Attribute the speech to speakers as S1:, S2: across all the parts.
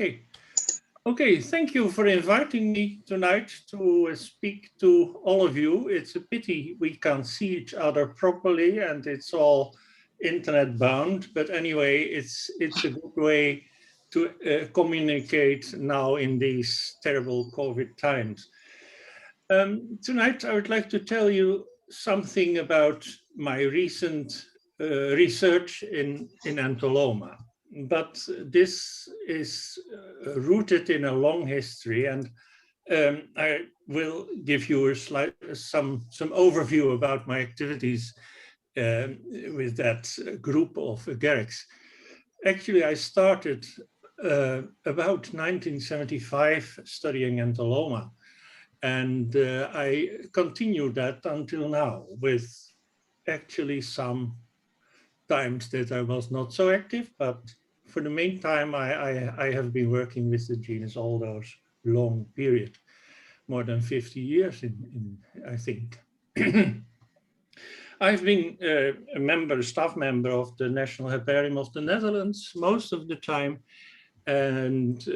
S1: Okay. Okay, thank you for inviting me tonight to speak to all of you. It's a pity we can't see each other properly and it's all internet bound, but anyway, it's a good way to communicate now in these terrible COVID times. Tonight, I would like to tell you something about my recent research in Entoloma. But this is rooted in a long history, and I will give you some overview about my activities with that group of Agarics. Actually, I started about 1975 studying Entoloma, and I continued that until now, with actually some times that I was not so active, but for the main time, I have been working with the genus all those long period, more than 50 years, I think. I've been a staff member of the National Herbarium of the Netherlands most of the time. And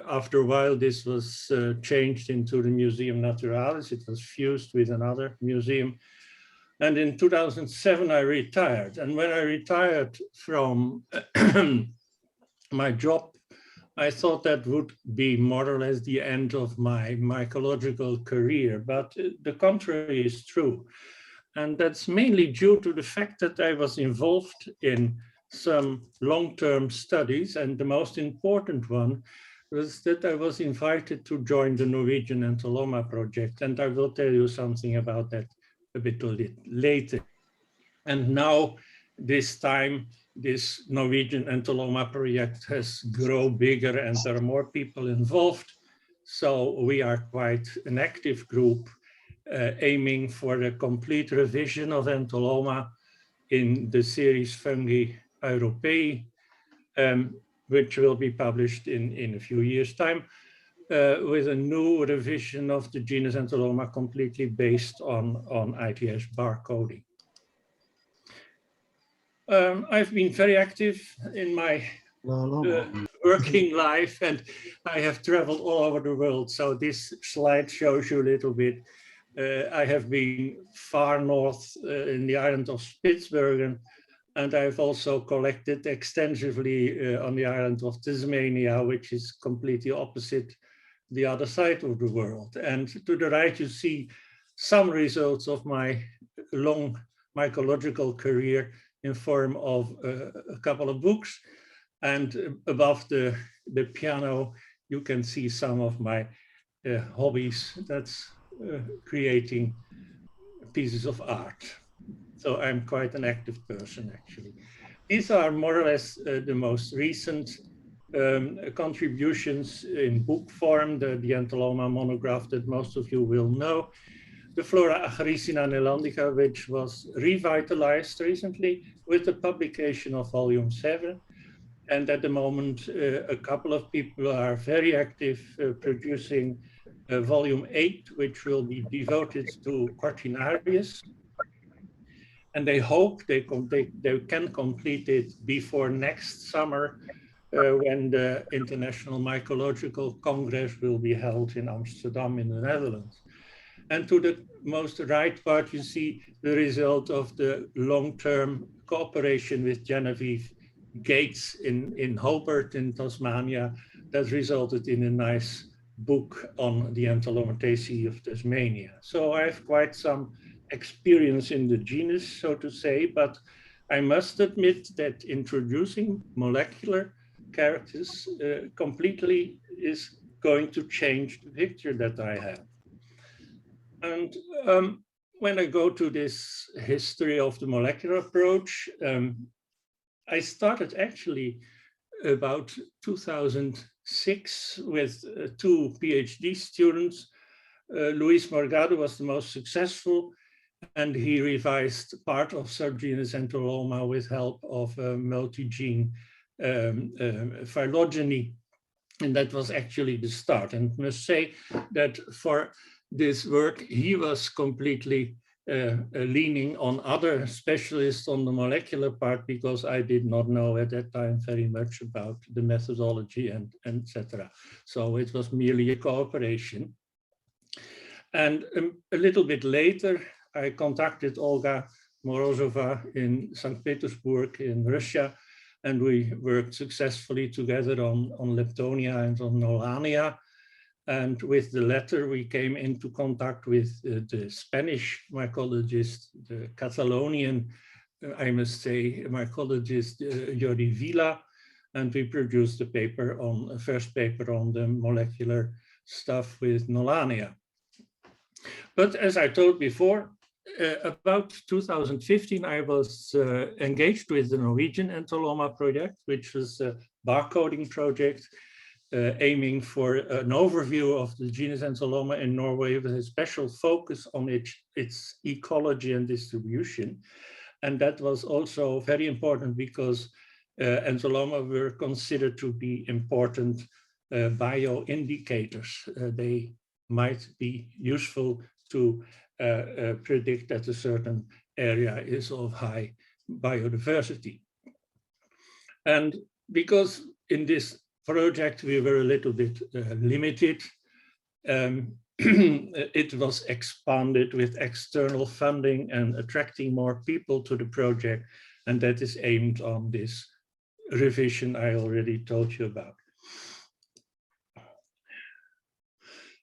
S1: after a while, this was changed into the Museum Naturalis. It was fused with another museum. And in 2007, I retired. And when I retired from my job, I thought that would be more or less the end of my mycological career. But the contrary is true. And that's mainly due to the fact that I was involved in some long-term studies. And the most important one was that I was invited to join the Norwegian Entoloma project. And I will tell you something about that a bit later. And now, this time, this Norwegian Entoloma project has grown bigger and there are more people involved. So we are quite an active group aiming for a complete revision of Entoloma in the series Fungi Europei, which will be published in a few years' time. With a new revision of the genus Entoloma completely based on ITS barcoding. I've been very active in my working life and I have traveled all over the world. So this slide shows you a little bit. I have been far north in the island of Spitsbergen, and I've also collected extensively on the island of Tasmania, which is completely opposite the other side of the world. And to the right, you see some results of my long mycological career in form of a couple of books. And above the piano, you can see some of my hobbies. That's creating pieces of art. So I'm quite an active person, actually. These are more or less the most recent contributions in book form, the Entoloma monograph that most of you will know, the Flora Agaricina Nelandica, which was revitalized recently with the publication of volume 7. And at the moment, a couple of people are very active producing volume 8, which will be devoted to Cortinarius. And they hope they can complete it before next summer, when the International Mycological Congress will be held in Amsterdam in the Netherlands. And to the most right part, you see the result of the long-term cooperation with Genevieve Gates in Hobart in Tasmania that resulted in a nice book on the Entolomaceae of Tasmania. So I have quite some experience in the genus, so to say, but I must admit that introducing molecular characters completely is going to change the picture that I have. And when I go to this history of the molecular approach, I started actually about 2006 with 2 PhD students. Luis Morgado was the most successful, and he revised part of subgenus Entoloma with help of multi-gene phylogeny. And that was actually the start. And I must say that for this work, he was completely leaning on other specialists on the molecular part, because I did not know at that time very much about the methodology and etc. So it was merely a cooperation. And a little bit later, I contacted Olga Morozova in St. Petersburg in Russia, and we worked successfully together on Leptonia and on Nolania. And with the latter, we came into contact with the Spanish mycologist, the Catalonian, I must say, mycologist Jordi Vila, and we produced a first paper on the molecular stuff with Nolania. But as I told before, about 2015, I was engaged with the Norwegian Entoloma project, which was a barcoding project aiming for an overview of the genus Entoloma in Norway with a special focus on its ecology and distribution. And that was also very important because Entoloma were considered to be important bioindicators. They might be useful to predict that a certain area is of high biodiversity. And because in this project we were a little bit limited, it was expanded with external funding and attracting more people to the project, and that is aimed on this revision I already told you about.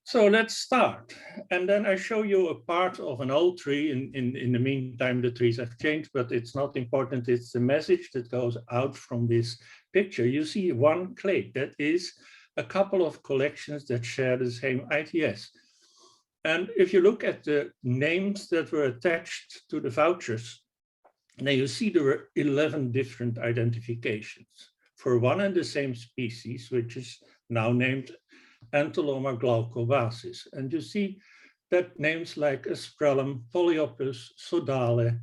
S1: So let's start. And then I show you a part of an old tree. In the meantime, the trees have changed, but it's not important. It's the message that goes out from this picture. You see one clade that is a couple of collections that share the same ITS. And if you look at the names that were attached to the vouchers, now you see there were 11 different identifications for one and the same species, which is now named Entoloma glaucobasis. And you see that names like Asprellum, Polyopus, Sodale,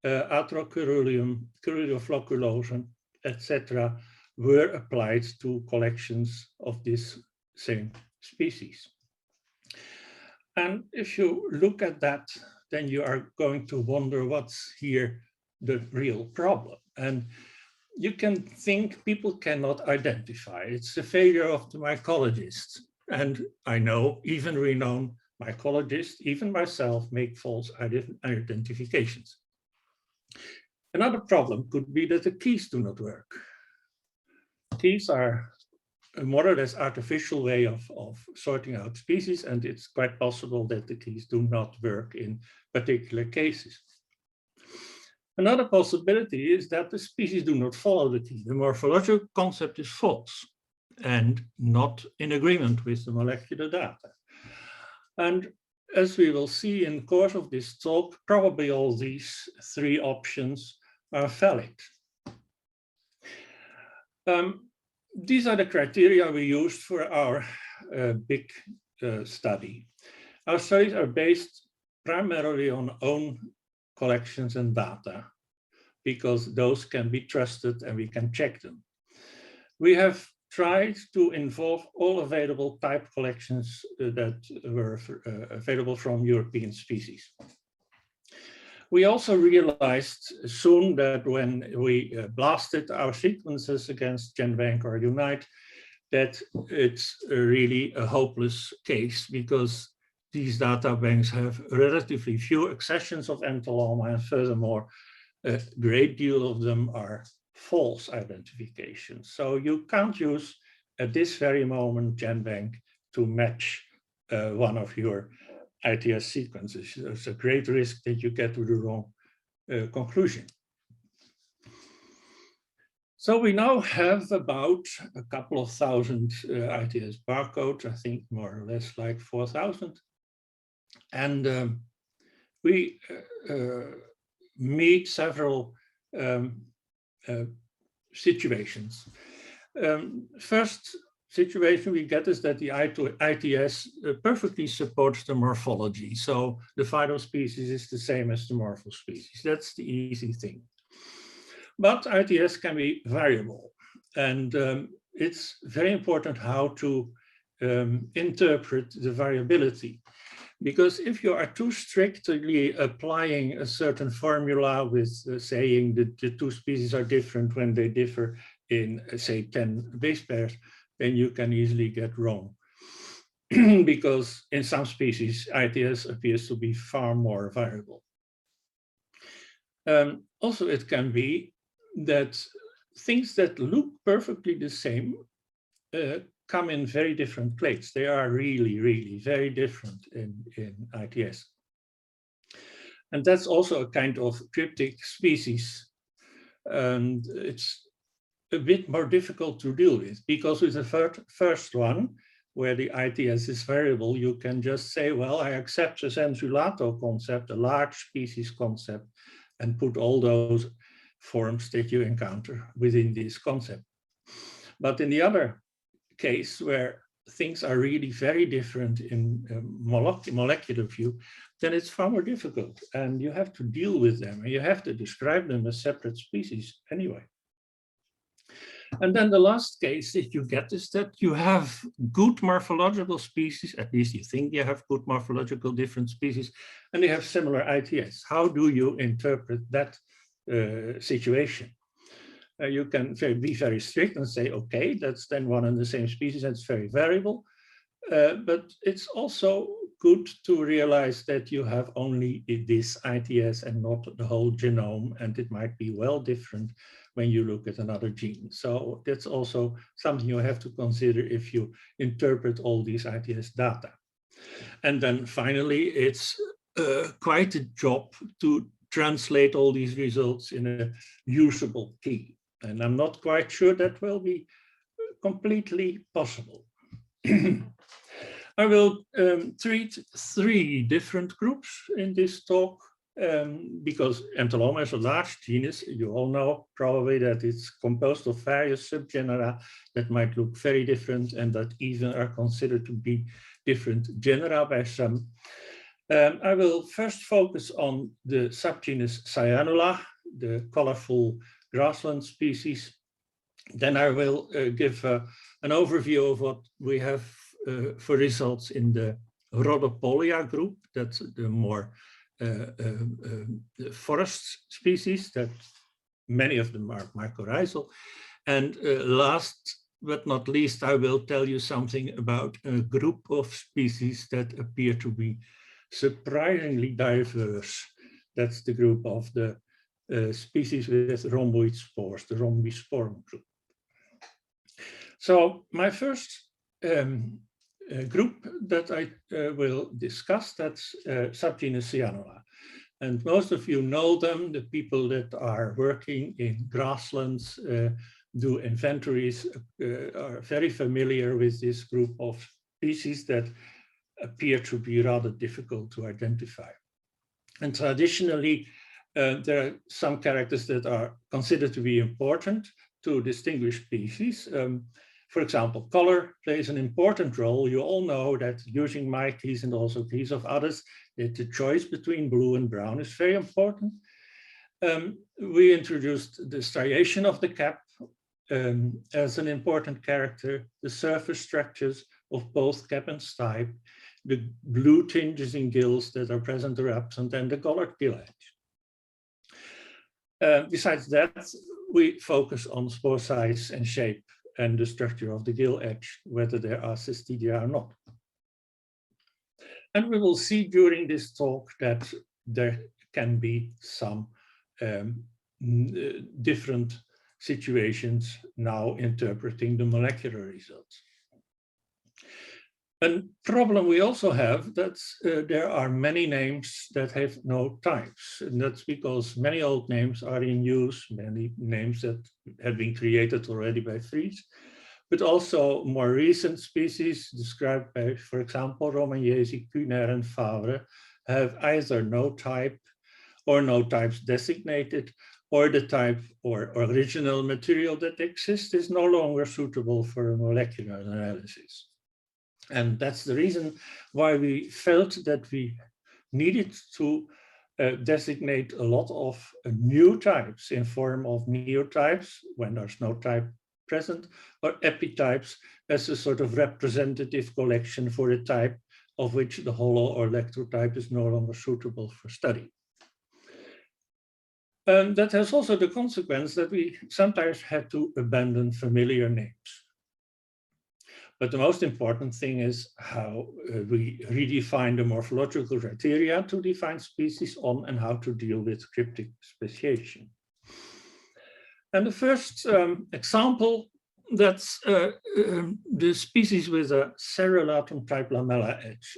S1: Atroceruleum, Cerulofloculosum, etc. were applied to collections of this same species. And if you look at that, then you are going to wonder what's here the real problem. And you can think people cannot identify. It's a failure of the mycologists. And I know even renowned mycologists, even myself, make false identifications. Another problem could be that the keys do not work. Keys are a more or less artificial way of sorting out species, and it's quite possible that the keys do not work in particular cases. Another possibility is that the species do not follow the key. The morphological concept is false and not in agreement with the molecular data. And as we will see in the course of this talk, probably all these three options are valid. These are the criteria we used for our big study. Our studies are based primarily on own collections and data, because those can be trusted and we can check them. We have tried to involve all available type collections that were available from European species. We also realized soon that when we blasted our sequences against GenBank or Unite, that it's really a hopeless case, because these data banks have relatively few accessions of Entoloma, and furthermore, a great deal of them are false identifications. So you can't use at this very moment GenBank to match one of your ITS sequences. There's a great risk that you get to the wrong conclusion. So we now have about a couple of thousand ITS barcodes, I think more or less like 4,000. And we meet several situations. First situation we get is that the ITS perfectly supports the morphology. So the phytospecies is the same as the morphospecies. That's the easy thing. But ITS can be variable. And it's very important how to interpret the variability. Because if you are too strictly applying a certain formula with saying that the two species are different when they differ in, say, 10 base pairs, then you can easily get wrong. Because in some species, ITS appears to be far more variable. Also, it can be that things that look perfectly the same come in very different clades. They are really, really very different in ITS. And that's also a kind of cryptic species. And it's a bit more difficult to deal with, because with the first one, where the ITS is variable, you can just say, well, I accept the sensulato concept, a large species concept, and put all those forms that you encounter within this concept. But in the other case, where things are really very different in molecular view, then it's far more difficult, and you have to deal with them, and you have to describe them as separate species anyway. And then the last case that you get is that you have good morphological species, at least you think you have good morphological different species, and they have similar ITS. How do you interpret that situation? You can be very strict and say, okay, that's then one and the same species, and it's very variable. But it's also good to realize that you have only this ITS and not the whole genome, and it might be well different when you look at another gene. So that's also something you have to consider if you interpret all these ITS data. And then finally, it's quite a job to translate all these results in a usable key. And I'm not quite sure that will be completely possible. I will treat 3 different groups in this talk, because Entoloma is a large genus. You all know probably that it's composed of various subgenera that might look very different, and that even are considered to be different genera by some. I will first focus on the subgenus Cyanula, the colorful grassland species. Then I will give an overview of what we have for results in the Rhodopolia group. That's the more forest species, that many of them are mycorrhizal. And last but not least, I will tell you something about a group of species that appear to be surprisingly diverse. That's the group of the species with rhomboid spores, the rhombisporum group. So my first group that I will discuss, that's subgenus Cyanula. And most of you know them, the people that are working in grasslands, do inventories, are very familiar with this group of species that appear to be rather difficult to identify. And traditionally, there are some characters that are considered to be important to distinguish species. For example, color plays an important role. You all know that using my keys and also keys of others, that the choice between blue and brown is very important. We introduced the striation of the cap as an important character, the surface structures of both cap and stipe, the blue tinges in gills that are present or absent, and the colored gill edge. Besides that, we focus on spore size and shape and the structure of the gill edge, whether there are cystidia or not. And we will see during this talk that there can be some different situations now interpreting the molecular results. A problem we also have that there are many names that have no types, and that's because many old names are in use, many names that have been created already by Fries, but also more recent species described by, for example, Romagnesi, Cuner, and Favre have either no type or no types designated, or the type or original material that exists is no longer suitable for a molecular analysis. And that's the reason why we felt that we needed to designate a lot of new types in form of neotypes when there's no type present, or epitypes as a sort of representative collection for a type of which the hollow or lectrotype is no longer suitable for study. And that has also the consequence that we sometimes had to abandon familiar names. But the most important thing is how we redefine the morphological criteria to define species on and how to deal with cryptic speciation. And the first example, that's the species with a cerulatum type lamella edge.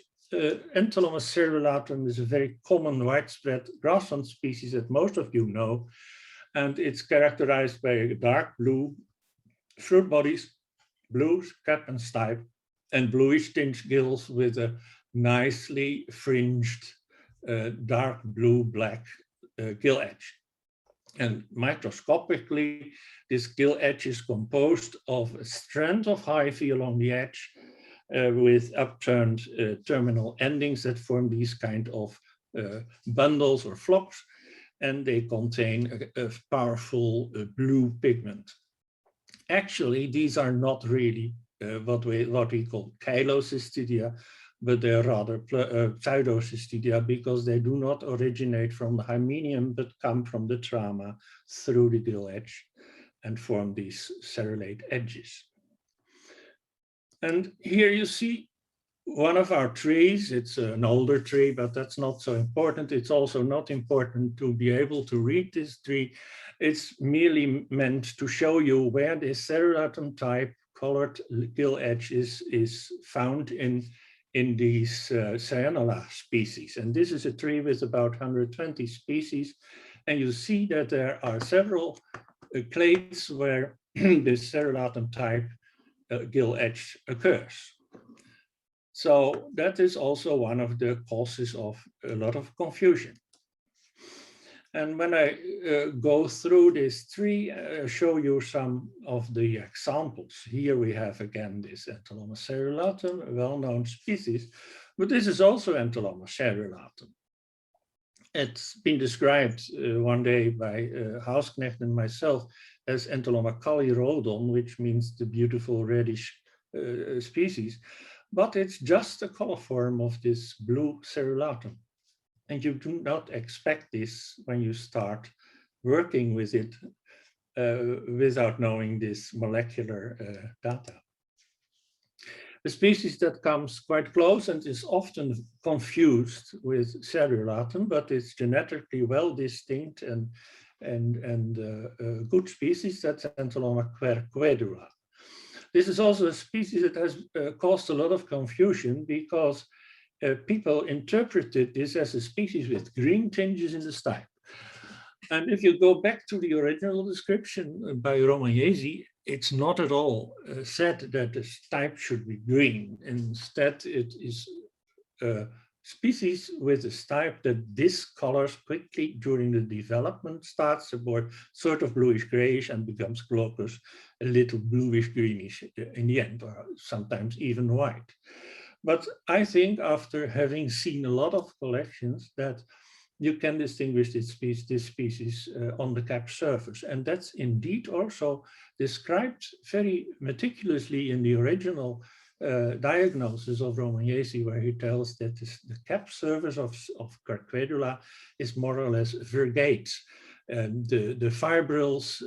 S1: Entoloma cerulatum is a very common widespread grassland species that most of you know, and it's characterized by a dark blue fruit bodies, blue cap and stipe, and bluish tinged gills with a nicely fringed dark blue-black gill edge. And microscopically, this gill edge is composed of a strand of hyphae along the edge with upturned terminal endings that form these kind of bundles or flocks, and they contain a powerful blue pigment. Actually, these are not really what we call cheilocystidia, but they're rather pseudocystidia because they do not originate from the hymenium, but come from the trama through the gill edge and form these cerulate edges. And here you see one of our trees. It's an older tree, but that's not so important. It's also not important to be able to read this tree. It's merely meant to show you where this cerulatum type colored gill edge is found in these Cyanula species. And this is a tree with about 120 species. And you see that there are several clades where this cerulatum type gill edge occurs. So that is also one of the causes of a lot of confusion. And when I go through this tree, show you some of the examples. Here we have again this Entoloma cerulatum, a well-known species, but this is also Entoloma cerulatum. It's been described one day by Hausknecht and myself as Entoloma calirodon, which means the beautiful reddish species, but it's just a color form of this blue cerulatum. And you do not expect this when you start working with it without knowing this molecular data. A species that comes quite close and is often confused with cerulatum, but it's genetically well distinct and good species, that's Entoloma querquedula. This is also a species that has caused a lot of confusion because people interpreted this as a species with green tinges in the stipe. And if you go back to the original description by Romagnesi, it's not at all said that the stipe should be green. Instead, it is a species with a stipe that discolors quickly during the development, starts aboard sort of bluish grayish and becomes glaucous, a little bluish greenish in the end, or sometimes even white. But I think after having seen a lot of collections that you can distinguish this species on the cap surface. And that's indeed also described very meticulously in the original diagnosis of Romagnesi, where he tells that the cap surface of querquedula is more or less vergate. The fibrils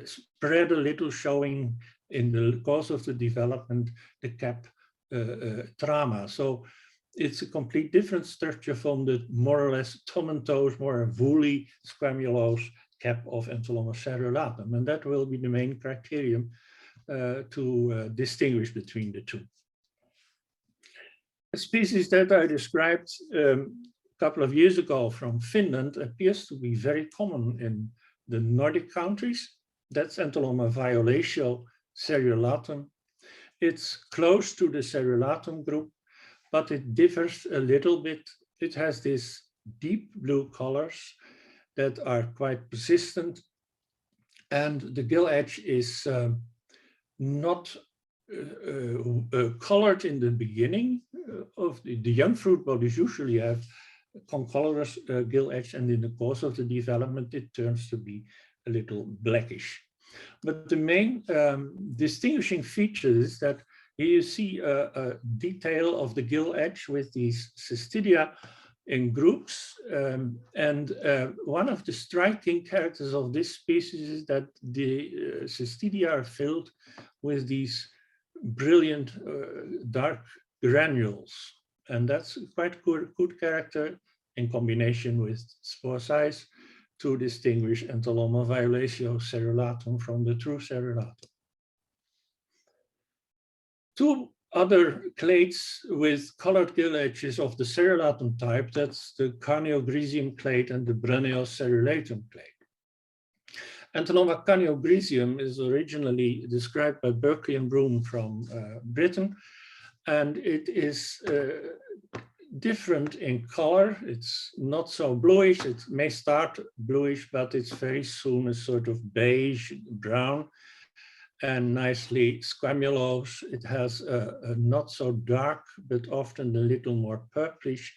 S1: spread a little, showing in the course of the development the cap trama. So it's a complete different structure from the more or less tomentose, more woolly squamulose cap of Entoloma cerulatum. And that will be the main criterion to distinguish between the two. A species that I described a couple of years ago from Finland appears to be very common in the Nordic countries. That's Entoloma violatio cerulatum. It's close to the cerulatum group, but it differs a little bit. It has these deep blue colors that are quite persistent, and the gill edge is not colored in the beginning of the young fruit bodies usually have concolorous gill edge, and in the course of the development it turns to be a little blackish. But the main distinguishing feature is that Here you see a detail of the gill edge with these cystidia in groups. One of the striking characters of this species is that the cystidia are filled with these brilliant dark granules. And that's quite good character in combination with spore size to distinguish Entoloma violatio cerulatum from the true cerulatum. Two other clades with colored gill edges of the cerulatum type, that's the Carneogrisium clade and the Brunneocerulatum clade. Entoloma Carneogrisium is originally described by Berkeley and Broom from Britain, and it is different in color. It's not so bluish. It may start bluish, but it's very soon a sort of beige brown and nicely squamulose. It has a not so dark, but often a little more purplish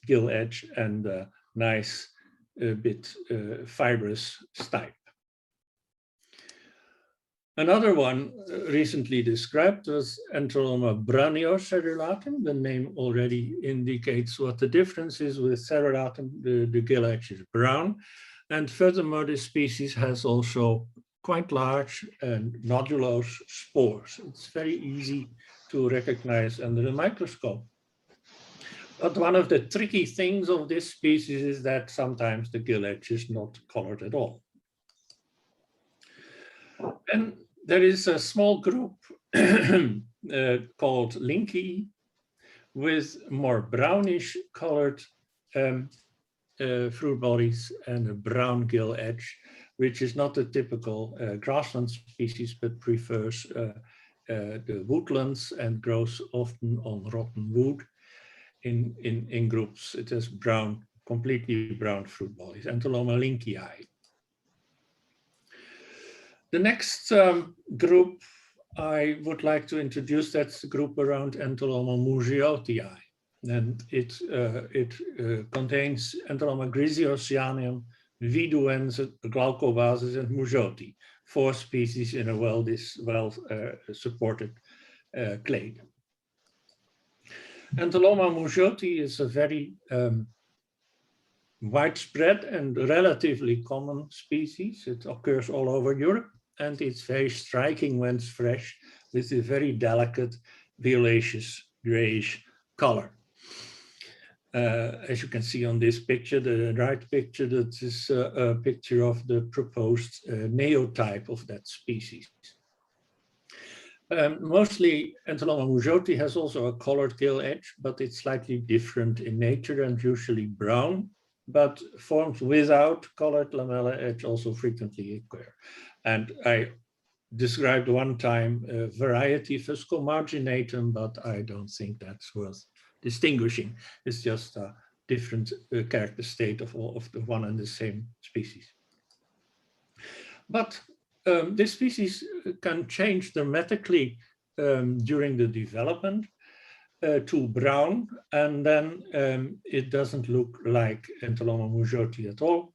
S1: gill edge and a nice bit fibrous stipe. Another one recently described was Entoloma Brunneocerulatum. The name already indicates what the difference is with cerulatum. The gill edge is brown. And furthermore, this species has also quite large and nodulose spores. It's very easy to recognize under the microscope. But one of the tricky things of this species is that sometimes the gill edge is not colored at all. And there is a small group called Linkii with more brownish colored fruit bodies and a brown gill edge, which is not a typical grassland species, but prefers the woodlands and grows often on rotten wood in groups. It has brown, completely brown fruit bodies, Entoloma linkii. The next group I would like to introduce, that's the group around Entoloma mugiotii. And it contains Entoloma griseoceaneum, viduens, glaucobasis, and mugioti, 4 species in a well supported clade. Entoloma mugioti is a very widespread and relatively common species. It occurs all over Europe, and it's very striking when it's fresh with a very delicate violaceous grayish color. As you can see on this picture, the right picture, that is a picture of the proposed neotype of that species. Mostly Entoloma mugioti has also a colored gill edge, but it's slightly different in nature and usually brown, but forms without colored lamella edge also frequently occur. And I described one time a variety fuscomarginatum, but I don't think that's worth distinguishing. It's just a different character state of all of the one and the same species. But this species can change dramatically during the development to brown, and then it doesn't look like Entoloma mugioti at all.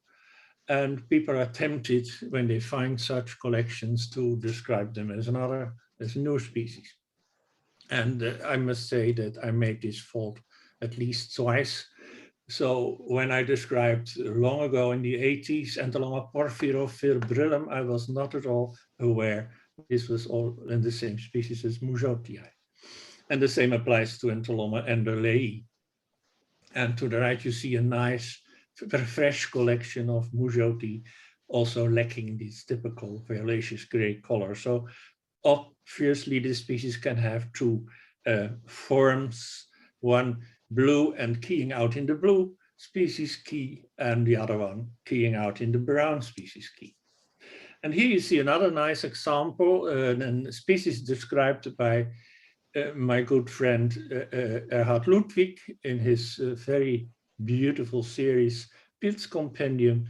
S1: And people are tempted when they find such collections to describe them as a new species. And I must say that I made this fault at least twice. So when I described long ago in the 80s Entoloma porphyrophilbrillum, I was not at all aware this was all in the same species as mugiotii. And the same applies to Entoloma enderlei. And to the right, you see a nice, fresh collection of mugioti, also lacking this typical violaceous gray color. So obviously, this species can have 2 forms, one blue and keying out in the blue species key, and the other one keying out in the brown species key. And here you see another nice example, a species described by my good friend Erhard Ludwig in his very beautiful series, Pilz Compendium.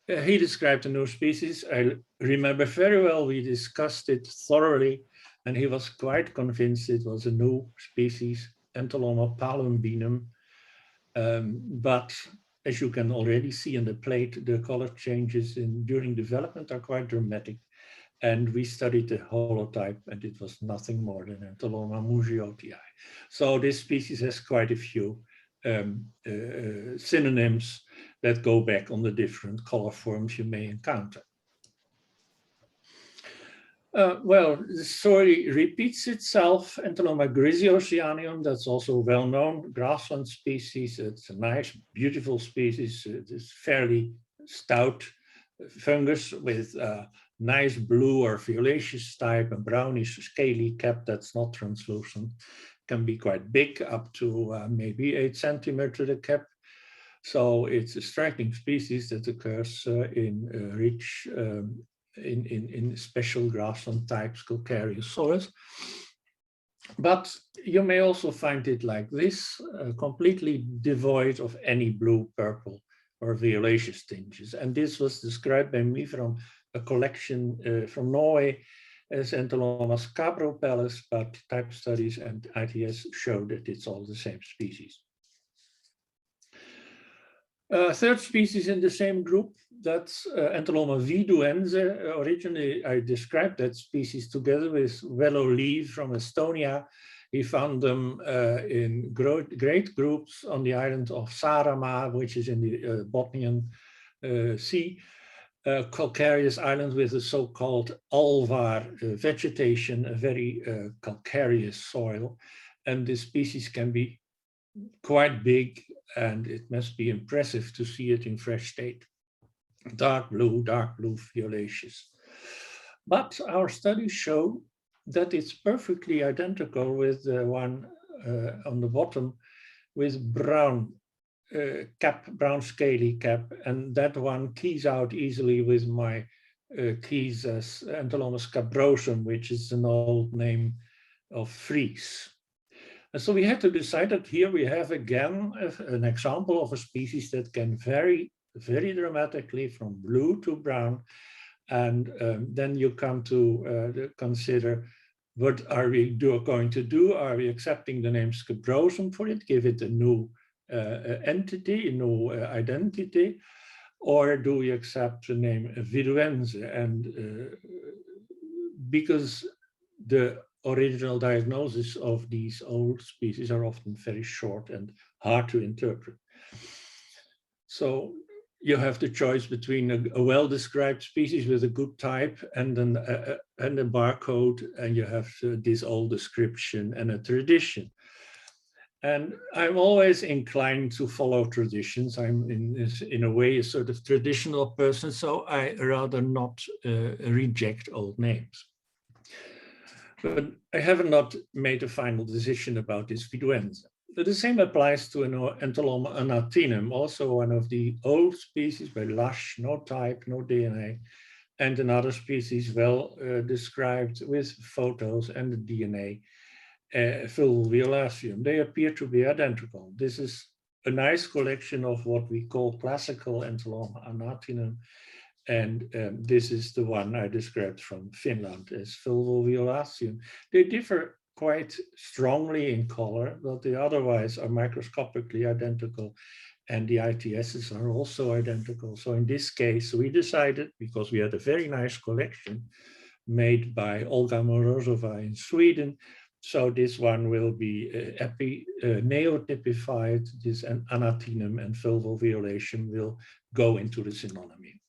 S1: He described a new species. I remember very well, we discussed it thoroughly, and he was quite convinced it was a new species, Entoloma palumbinum. But as you can already see in the plate, the color changes during development are quite dramatic. And we studied the holotype, and it was nothing more than Entoloma museotii. So this species has quite a few synonyms that go back on the different color forms you may encounter. Well, the story repeats itself. Entoloma griseoceanium, that's also well known, grassland species. It's a nice, beautiful species. It's fairly stout fungus with nice blue or violaceous type and brownish scaly cap that's not translucent. Can be quite big, up to maybe 8 centimeters the cap. So it's a striking species that occurs in rich in special grassland types, calcareous soils. But you may also find it like this, completely devoid of any blue, purple, or violaceous tinges. And this was described by me from a collection from Norway as Entoloma scabropellus, but type studies and ITS show that it's all the same species. Third species in the same group, that's Entoloma viduense. Originally, I described that species together with Vello Lee from Estonia. He found them in great groups on the island of Saaremaa, which is in the Botnian Sea, calcareous island with a so-called alvar vegetation, a very calcareous soil. And this species can be quite big, and it must be impressive to see it in fresh state. Dark blue, violaceous. But our studies show that it's perfectly identical with the one on the bottom with brown cap, brown scaly cap, and that one keys out easily with my keys as Entoloma scabrosum, which is an old name of Fries. And so we had to decide that here we have again an example of a species that can vary very dramatically from blue to brown. And then you come to consider, what are we going to do? Are we accepting the name scabrosum for it, give it a new entity, a new identity? Or do we accept the name viduense? And because the original diagnosis of these old species are often very short and hard to interpret. So you have the choice between a well-described species with a good type and a barcode, and you have this old description and a tradition. And I'm always inclined to follow traditions. I'm in a way a sort of traditional person, so I rather not reject old names. But I have not made a final decision about this viduense. But the same applies to Entoloma anatinum, also one of the old species, very lush, no type, no DNA, and another species well described with photos and the DNA, Fulviolaceum. They appear to be identical. This is a nice collection of what we call classical Entoloma anatinum. And this is the one I described from Finland as Fulviolaceum. They differ quite strongly in color, but they otherwise are microscopically identical, and the ITSs are also identical. So in this case, we decided, because we had a very nice collection made by Olga Morozova in Sweden, so this one will be neotypified, this anatinum and Fulviolaceum will go into the synonymy.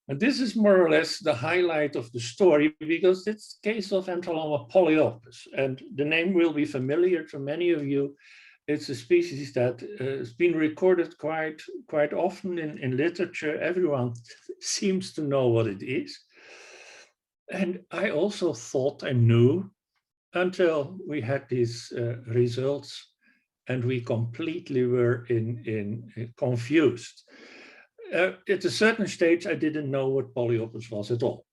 S1: And this is more or less the highlight of the story, because it's the case of Entoloma polyopus, and the name will be familiar to many of you. It's a species that has been recorded quite often in literature. Everyone seems to know what it is. And I also thought I knew until we had these results, and we completely were confused. At a certain stage, I didn't know what polyopus was at all.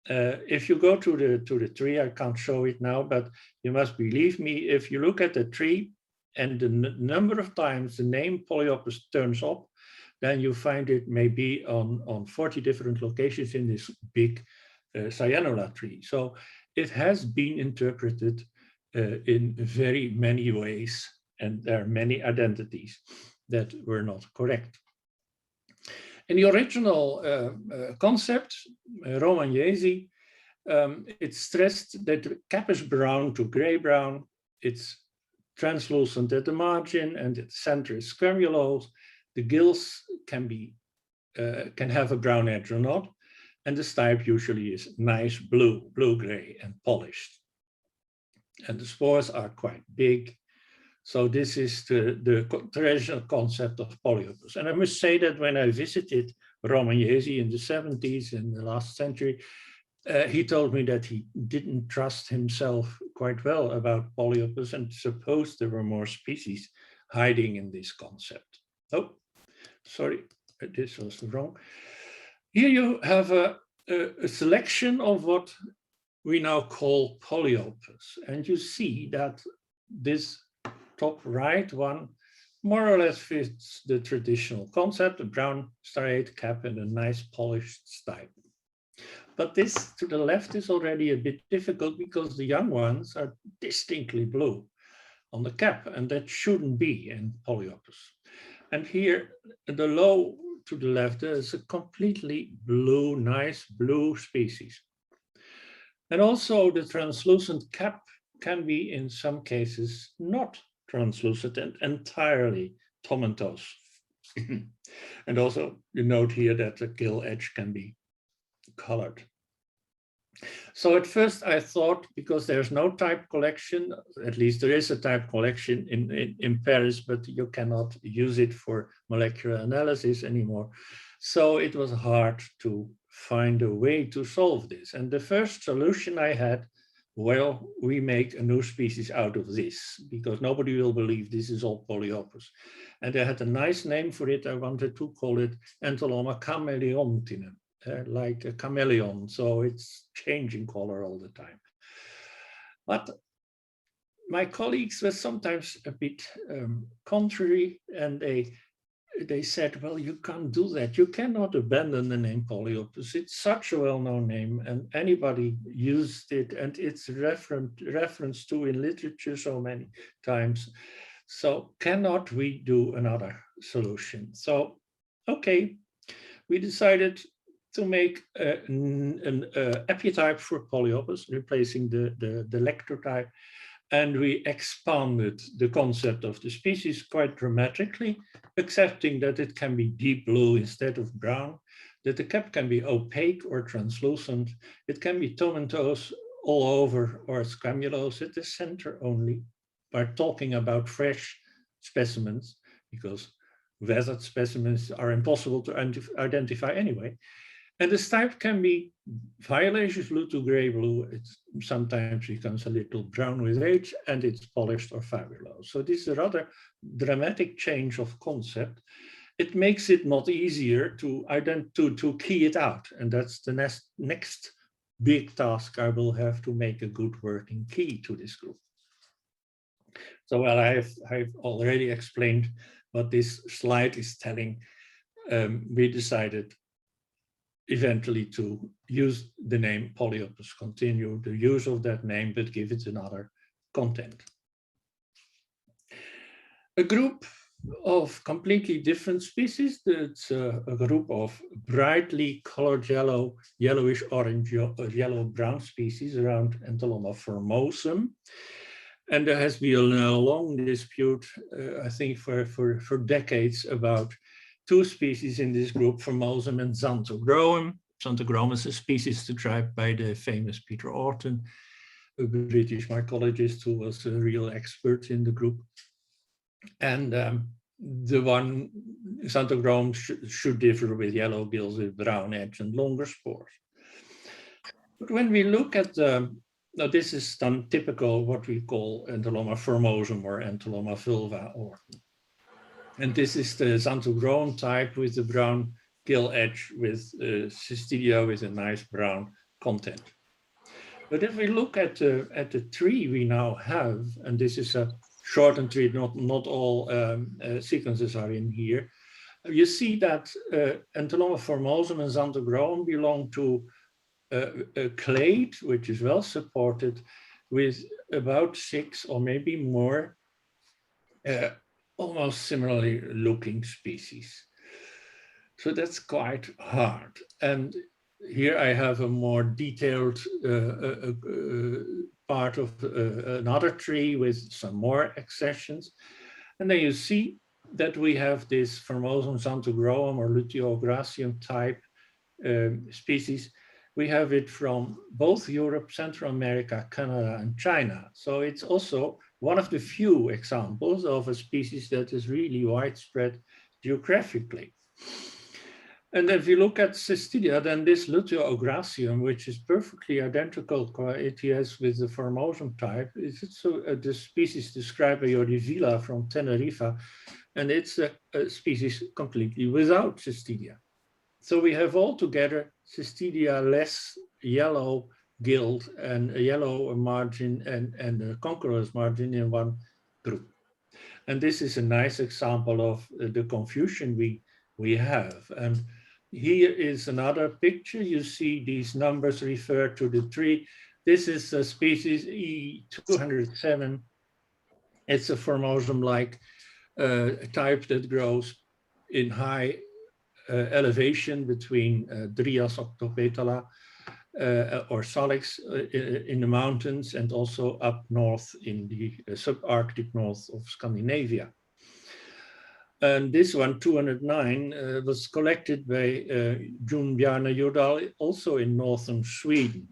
S1: If you go to the tree, I can't show it now, but you must believe me, if you look at the tree and the number of times the name polyopus turns up, then you find it maybe on 40 different locations in this big Cyanula tree. So it has been interpreted in very many ways, and there are many identities that were not correct. In the original concept, Romagnesi, it stressed that the cap is brown to gray-brown, it's translucent at the margin, and at the center is squamulose. The gills can have a brown edge or not, and the stipe usually is nice blue-gray and polished. And the spores are quite big. So this is the traditional concept of Polyopus. And I must say that when I visited Romagnesi in the 70s, in the last century, he told me that he didn't trust himself quite well about Polyopus and supposed there were more species hiding in this concept. Oh, sorry, this was wrong. Here you have a selection of what we now call Polyopus. And you see that this top right one more or less fits the traditional concept, a brown striate cap and a nice polished stipe. But this to the left is already a bit difficult because the young ones are distinctly blue on the cap, and that shouldn't be in Polyopus. And here, the low to the left, there is a completely blue, nice blue species. And also the translucent cap can be in some cases not translucent and entirely tomentose. And also you note here that the gill edge can be colored. So at first I thought, because there's no type collection, at least there is a type collection in Paris, but you cannot use it for molecular analysis anymore. So it was hard to find a way to solve this. And the first solution I had, well, we make a new species out of this, because nobody will believe this is all Polyopus. And I had a nice name for it. I wanted to call it Entoloma chameleontinem, like a chameleon. So it's changing color all the time. But my colleagues were sometimes a bit contrary, and they said, well, you can't do that. You cannot abandon the name Polyopus. It's such a well-known name, and anybody used it, and it's referenced to in literature so many times. So cannot we do another solution? So, okay, we decided to make an epitope for Polyopus, replacing the lectotype. And we expanded the concept of the species quite dramatically, accepting that it can be deep blue instead of brown, that the cap can be opaque or translucent, it can be tomentose all over or squamulose at the center only. We're talking about fresh specimens, because weathered specimens are impossible to identify anyway. And the stipe can be violaceous blue to gray blue. It sometimes becomes a little brown with age, and it's polished or fibulose. So this is a rather dramatic change of concept. It makes it not easier to key it out. And that's the next big task I will have, to make a good working key to this group. So, well, I've already explained what this slide is telling. We decided eventually to use the name Polyopus, continue the use of that name, but give it another content. A group of completely different species, it's a group of brightly colored yellow, yellowish orange, yellow-brown species around Entoloma formosum. And there has been a long dispute, I think for decades, about two species in this group, Formosum and Xanthogroum. Xanthogroum is a species described by the famous Peter Orton, a British mycologist who was a real expert in the group. And the one, Xanthogroum, should differ with yellow gills with brown edge and longer spores. But when we look at now this is done typical what we call Entoloma formosum or Entoloma vulva, and this is the Xanthogroum type with the brown gill edge with cystidia with a nice brown content. But if we look at the tree we now have, and this is a shortened tree, not all sequences are in here, you see that Entoloma formosum and Xanthogroum belong to a clade, which is well supported, with about 6 or maybe more almost similarly looking species. So that's quite hard. And here I have a more detailed part of another tree with some more accessions. And then you see that we have this Formosum xanthogroum or Luteogracium type species. We have it from both Europe, Central America, Canada, and China. So it's also one of the few examples of a species that is really widespread geographically. And if you look at Cystidia, then this Luteogracium, which is perfectly identical qua ATS with the Formosum type, is also the species described by Jordi from Tenerife, and it's a species completely without Cystidia. So we have altogether Cystidia less yellow gild and a yellow margin and a concordance margin in one group. And this is a nice example of the confusion we have. And here is another picture. You see these numbers refer to the tree. This is a species E207. It's a Formosum-like type that grows in high elevation between Dryas octopetala or Salix in the mountains and also up north in the subarctic north of Scandinavia. And this one, 209, was collected by Jon Bjarne Jordal, also in northern Sweden.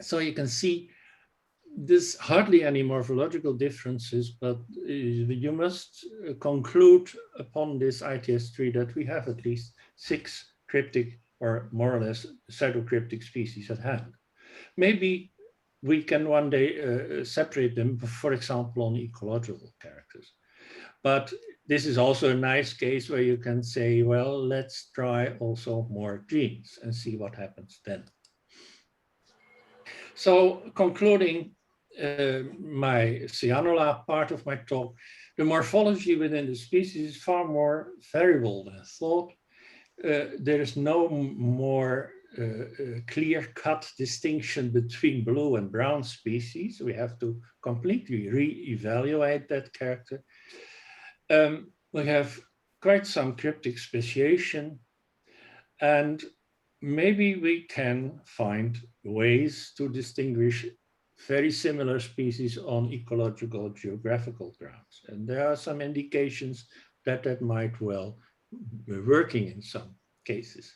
S1: So you can see there's hardly any morphological differences, but you must conclude upon this ITS tree that we have at least 6 cryptic or more or less pseudocryptic species at hand. Maybe we can one day separate them, for example, on ecological characters. But this is also a nice case where you can say, well, let's try also more genes and see what happens then. So concluding my Cyanula part of my talk, the morphology within the species is far more variable than thought. There is no more clear-cut distinction between blue and brown species. We have to completely re-evaluate that character. We have quite some cryptic speciation, and maybe we can find ways to distinguish very similar species on ecological geographical grounds. And there are some indications that that might well be working in some cases.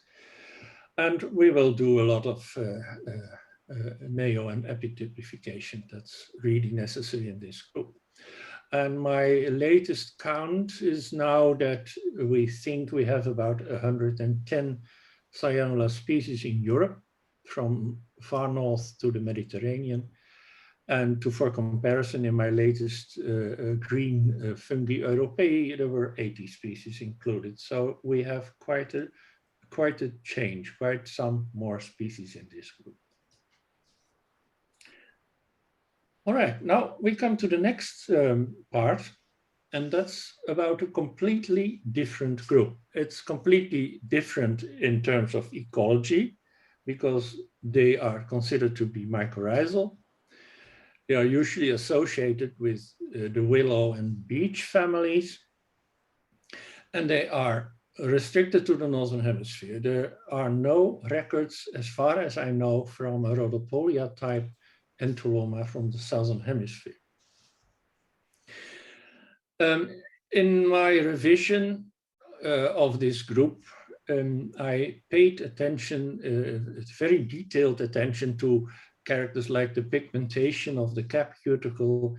S1: And we will do a lot of neo and epitypification that's really necessary in this group. And my latest count is now that we think we have about 110 Cyanula species in Europe, from far north to the Mediterranean. And for comparison, in my latest green Fungi Europei, there were 80 species included. So we have quite a change, quite some more species in this group. All right, now we come to the next part, and that's about a completely different group. It's completely different in terms of ecology, because they are considered to be mycorrhizal. They are usually associated with the willow and beech families, and they are restricted to the Northern Hemisphere. There are no records, as far as I know, from a Rhodopolia type Entoloma from the Southern Hemisphere. In my revision of this group, I paid attention, very detailed attention to characters like the pigmentation of the cap cuticle,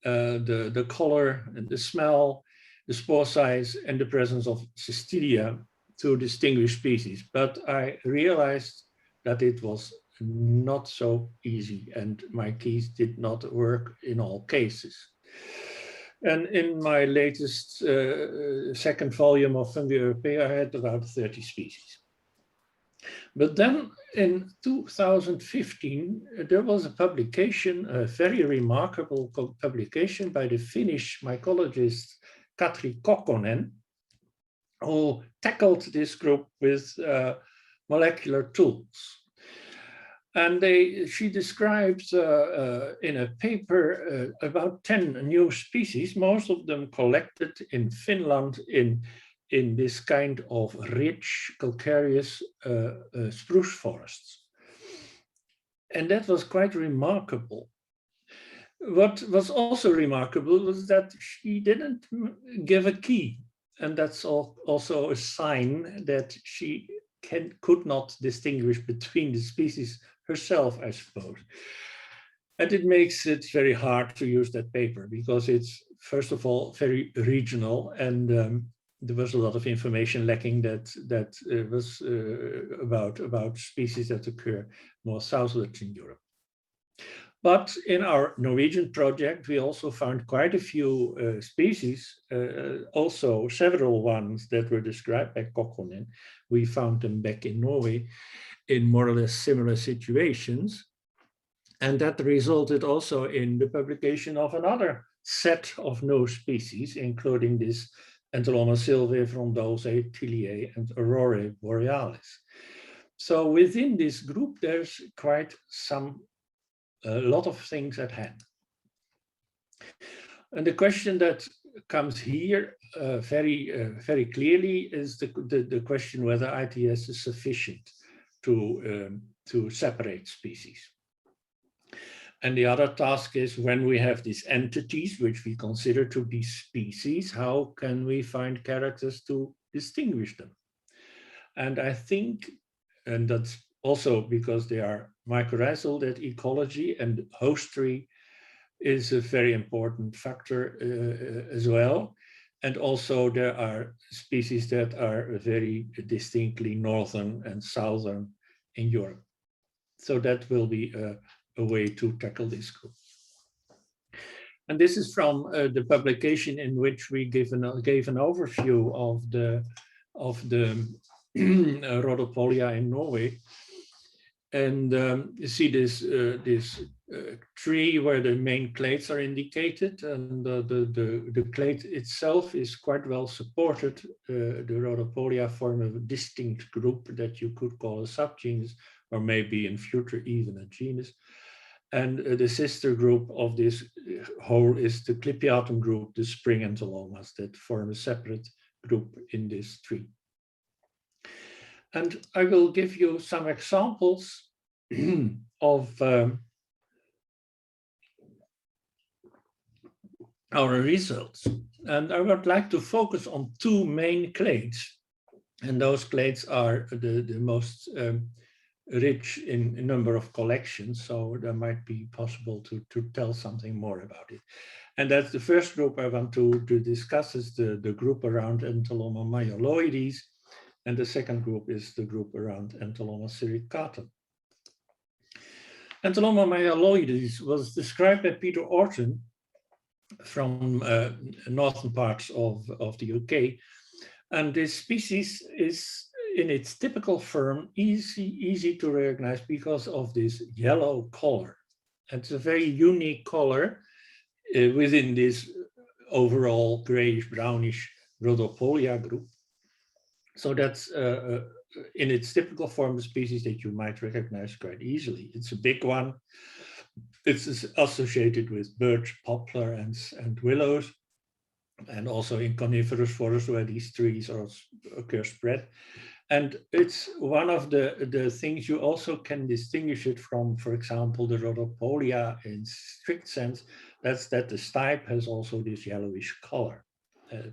S1: the color and the smell, the spore size, and the presence of cystidia to distinguish species. But I realized that it was not so easy, and my keys did not work in all cases. And in my latest second volume of Fungi Europei, I had about 30 species. But then in 2015, there was a publication, a very remarkable publication by the Finnish mycologist Katri Kokkonen, who tackled this group with molecular tools. And she describes in a paper about 10 new species, most of them collected in Finland in in this kind of rich calcareous spruce forests. And that was quite remarkable. What was also remarkable was that she didn't give a key. And that's also a sign that she could not distinguish between the species herself, I suppose. And it makes it very hard to use that paper because it's, first of all, very regional, and there was a lot of information lacking that was about species that occur more southwards in Europe. But in our Norwegian project, we also found quite a few species, also several ones that were described by Kokkonen. We found them back in Norway in more or less similar situations. And that resulted also in the publication of another set of no species, including this Entoloma sylvae, frondose, tiliae, and aurorae borealis. So within this group, there's quite a lot of things at hand. And the question that comes here very clearly is the question whether ITS is sufficient to separate species. And the other task is, when we have these entities, which we consider to be species, how can we find characters to distinguish them? And I think, and that's also because they are mycorrhizal, that ecology and hostry is a very important factor as well. And also there are species that are very distinctly northern and southern in Europe. So that will be a way to tackle this group. And this is from the publication in which we gave an overview of the Rhodopolia in Norway. And you see this tree where the main clades are indicated, and the clade itself is quite well supported. The Rhodopolia form a distinct group that you could call a subgenus, or maybe in future even a genus. And the sister group of this whole is the Clipiatum group, the spring Entolomas, that form a separate group in this tree. And I will give you some examples of our results. And I would like to focus on two main clades. And those clades are the most rich in number of collections, so that might be possible to tell something more about it. And that's the first group I want to discuss, is the group around Entoloma myeloides, and the second group is the group around Entoloma suricatum. Entoloma myeloides was described by Peter Orton from northern parts of the UK, and this species is in its typical form easy to recognize because of this yellow color. It's a very unique color within this overall grayish brownish Rhodopolia group. So that's in its typical form a species that you might recognize quite easily. It's a big one. It's associated with birch, poplar, and willows, and also in coniferous forests where these trees occur spread. And it's one of the things you also can distinguish it from, for example, the Rhodopolia in strict sense. That's that the stipe has also this yellowish color,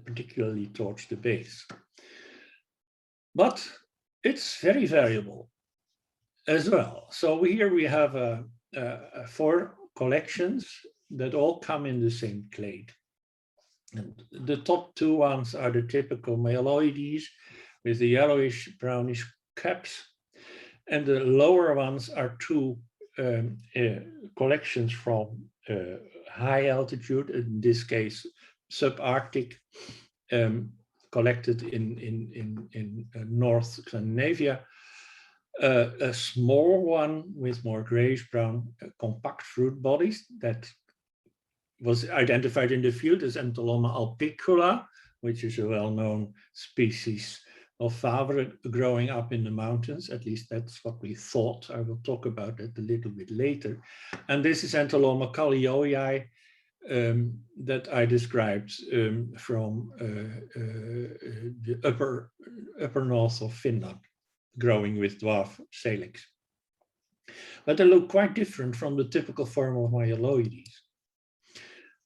S1: particularly towards the base. But it's very variable as well. So here we have 4 collections that all come in the same clade. And the top 2 ones are the typical myeloides with the yellowish brownish caps. And the lower ones are 2 collections from high altitude, in this case subarctic, collected in North Scandinavia. A small one with more grayish brown compact fruit bodies that was identified in the field as Entoloma albicula, which is a well-known species of favre growing up in the mountains. At least that's what we thought. I will talk about that a little bit later. And this is Entoloma Collybioids, that I described from the upper north of Finland, growing with dwarf salix. But they look quite different from the typical form of Myeloides.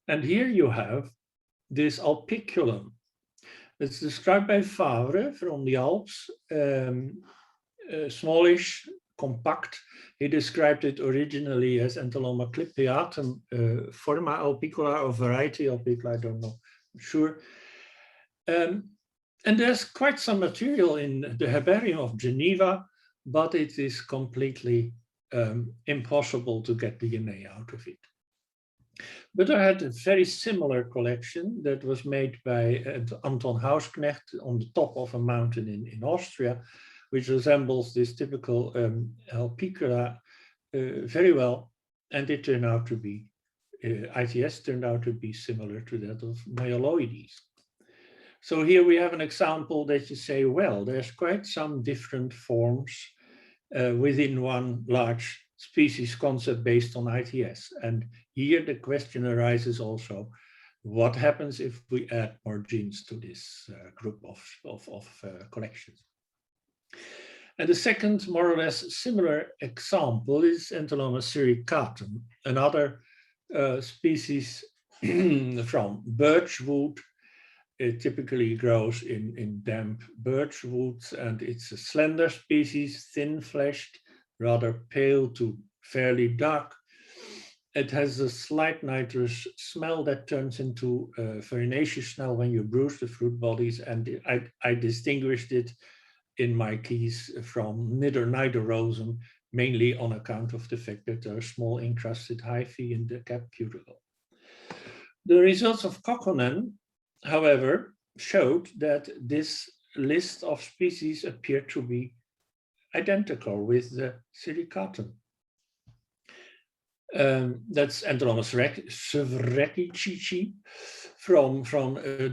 S1: And here you have this alpiculum. It's described by Favre from the Alps, smallish, compact. He described it originally as Entoloma clippiatum, forma alpicula, or variety alpicula, I don't know, I'm sure. And there's quite some material in the herbarium of Geneva, but it is completely impossible to get DNA out of it. But I had a very similar collection that was made by Anton Hausknecht on the top of a mountain in Austria, which resembles this typical alpicula very well. And it turned out to be, ITS turned out to be similar to that of Myeloides. So here we have an example that you say, well, there's quite some different forms within one large species concept based on ITS. And here the question arises also, what happens if we add more genes to this group of collections? And the second, more or less similar example is Entoloma suricatum, another species from birchwood. It typically grows in damp birch woods, and it's a slender species, thin-fleshed, rather pale to fairly dark. It has a slight nitrous smell that turns into a farinaceous smell when you bruise the fruit bodies, and I distinguished it in my keys from nidorodum, mainly on account of the fact that there are small encrusted hyphae in the cap cuticle. The results of Kokkonen, however, showed that this list of species appeared to be identical with the suricatum. That's Entoloma svrecici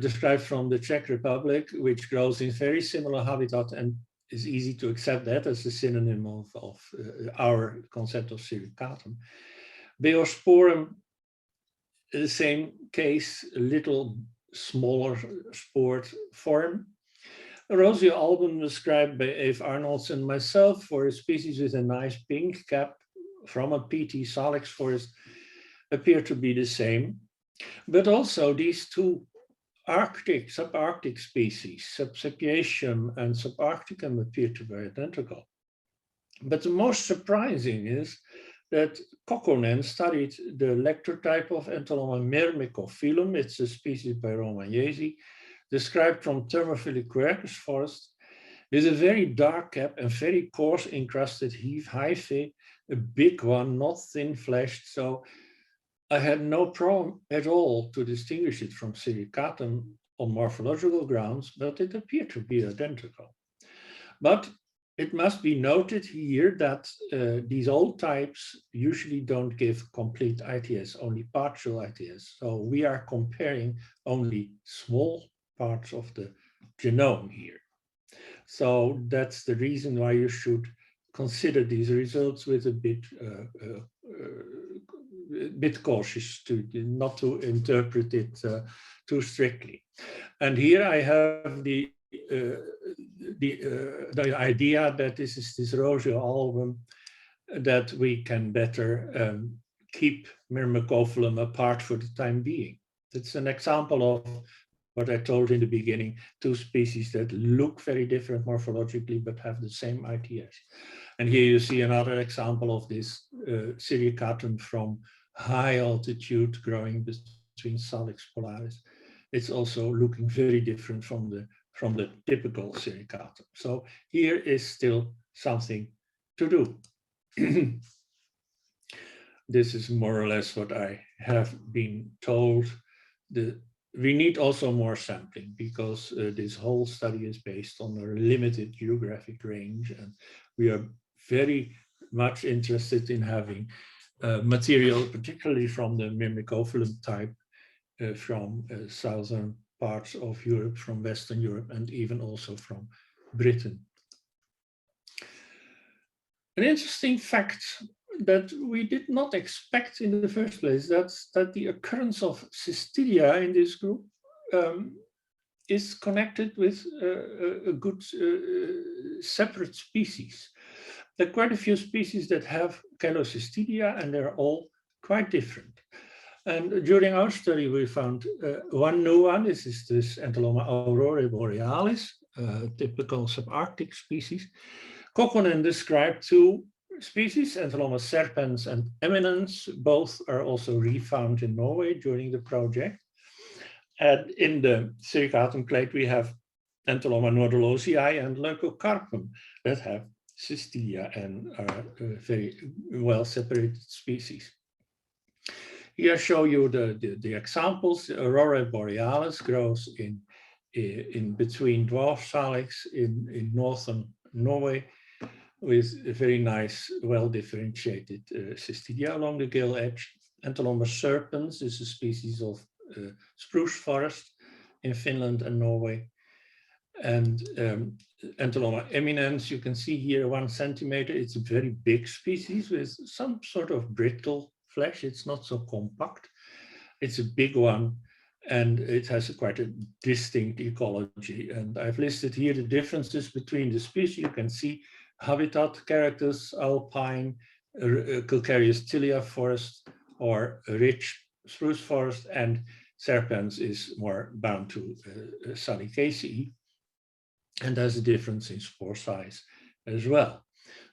S1: described from the Czech Republic, which grows in very similar habitat and is easy to accept that as a synonym of our concept of suricatum. Beosporum, the same case, a little smaller spored form. Rosio album described by Eve Arnolds and myself for a species with a nice pink cap from a PT salix forest appear to be the same. But also these two subarctic species, Subsapiatium and Subarcticum, appear to be identical. But the most surprising is that Kokkonen studied the lecture type of Entoloma myrmecophyllum. It's a species by Romagnesi, described from thermophilic quercus forest, with a very dark cap and very coarse encrusted hyphae, a big one, not thin-fleshed. So I had no problem at all to distinguish it from suricatum on morphological grounds, but it appeared to be identical. But it must be noted here that these old types usually don't give complete ITS, only partial ITS. So we are comparing only small parts of the genome here. So that's the reason why you should consider these results with a bit cautious, not to interpret it too strictly. And here I have the idea that this is this Rosio album, that we can better keep myrmecophyllum apart for the time being. It's an example of what I told in the beginning, two species that look very different morphologically, but have the same ITS. And here you see another example of this suricatum from high altitude growing between Salix polaris. It's also looking very different from the typical suricatum. So here is still something to do. This is more or less what I have been told. We need also more sampling, because this whole study is based on a limited geographic range, and we are very much interested in having material, particularly from the myrmecophyllum type, from southern parts of Europe, from Western Europe, and even also from Britain. An interesting fact that we did not expect in the first place. That's that the occurrence of cystidia in this group is connected with a good separate species. There are quite a few species that have Cystidia, and they're all quite different. And during our study, we found one new one. This is this Entoloma aurorae borealis, typical subarctic species. Kokkonen described two species, Entoloma serpens and eminens. Both are also refound in Norway during the project. And in the silicatum clade, we have Entoloma noordeloosii and Leucocarpum that have cystidia and are very well separated species. Here I show you the examples. The Aurorae borealis grows in between dwarf salix in northern Norway with a very nice, well-differentiated cystidia along the gill edge. Entoloma serpens is a species of spruce forest in Finland and Norway. And Entoloma eminens, you can see here 1 centimeter. It's a very big species with some sort of brittle flesh. It's not so compact. It's a big one, and it has quite a distinct ecology. And I've listed here the differences between the species. You can see habitat characters, alpine, calcareous tilia forest, or rich spruce forest, and serpens is more bound to Salicaceae. And there's a difference in spore size as well.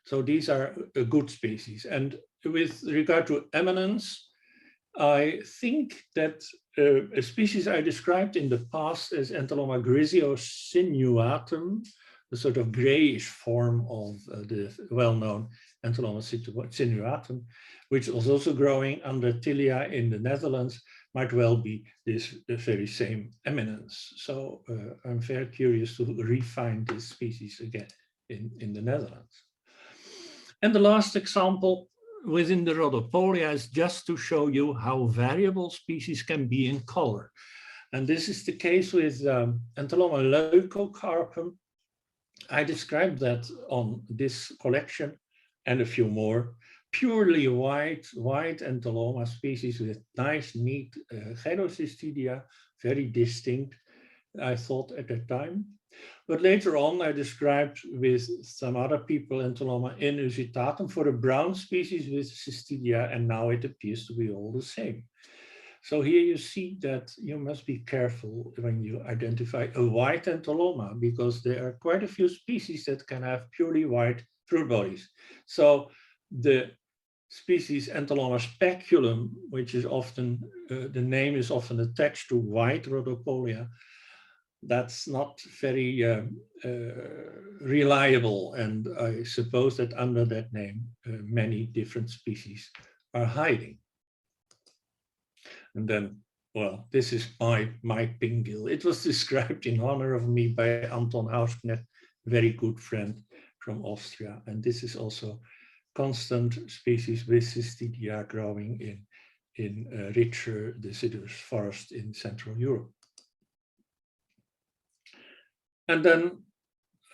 S1: So these are a good species. And with regard to eminence, I think that a species I described in the past as Entoloma griseosinuatum, the sort of grayish form of the well-known Entoloma sinuatum, which was also growing under tilia in the Netherlands, might well be the very same eminence. So I'm very curious to refine this species again in the Netherlands. And the last example within the Rhodopolia is just to show you how variable species can be in color. And this is the case with Entoloma leucocarpum. I described that on this collection and a few more. Purely white Entoloma species with nice, neat gyrocystidia, very distinct, I thought at the time. But later on, I described with some other people Entoloma inusitatum for a brown species with cystidia, and now it appears to be all the same. So here you see that you must be careful when you identify a white Entoloma, because there are quite a few species that can have purely white fruit bodies. So the species Entoloma speculum, which is often, the name is often attached to white Rhodopolia, that's not very reliable. And I suppose that under that name, many different species are hiding. And then, well, this is my pingill. It was described in honor of me by Anton Hausknecht, very good friend from Austria. And this is also constant species with cystidia growing in richer deciduous forest in Central Europe. And then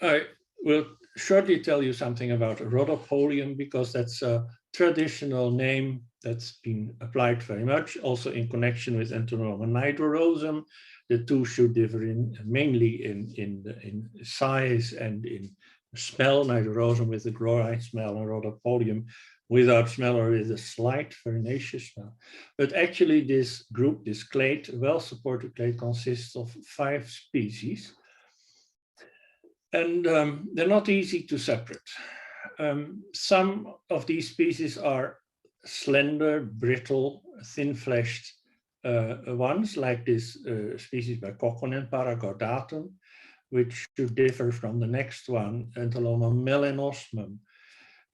S1: I will shortly tell you something about Rhodopolium, because that's a traditional name that's been applied very much, also in connection with Entoloma nigerosum. The two should differ mainly in size and in smell. Nigerosum with a chloride smell, and Rhodopolium without smell or with a slight farinaceous smell. But actually this group, this clade, well-supported clade, consists of 5 species. And they're not easy to separate. Some of these species are slender, brittle, thin-fleshed ones, like this species by Kokkonen, Paragordatum, which should differ from the next one, Entoloma melanosmum,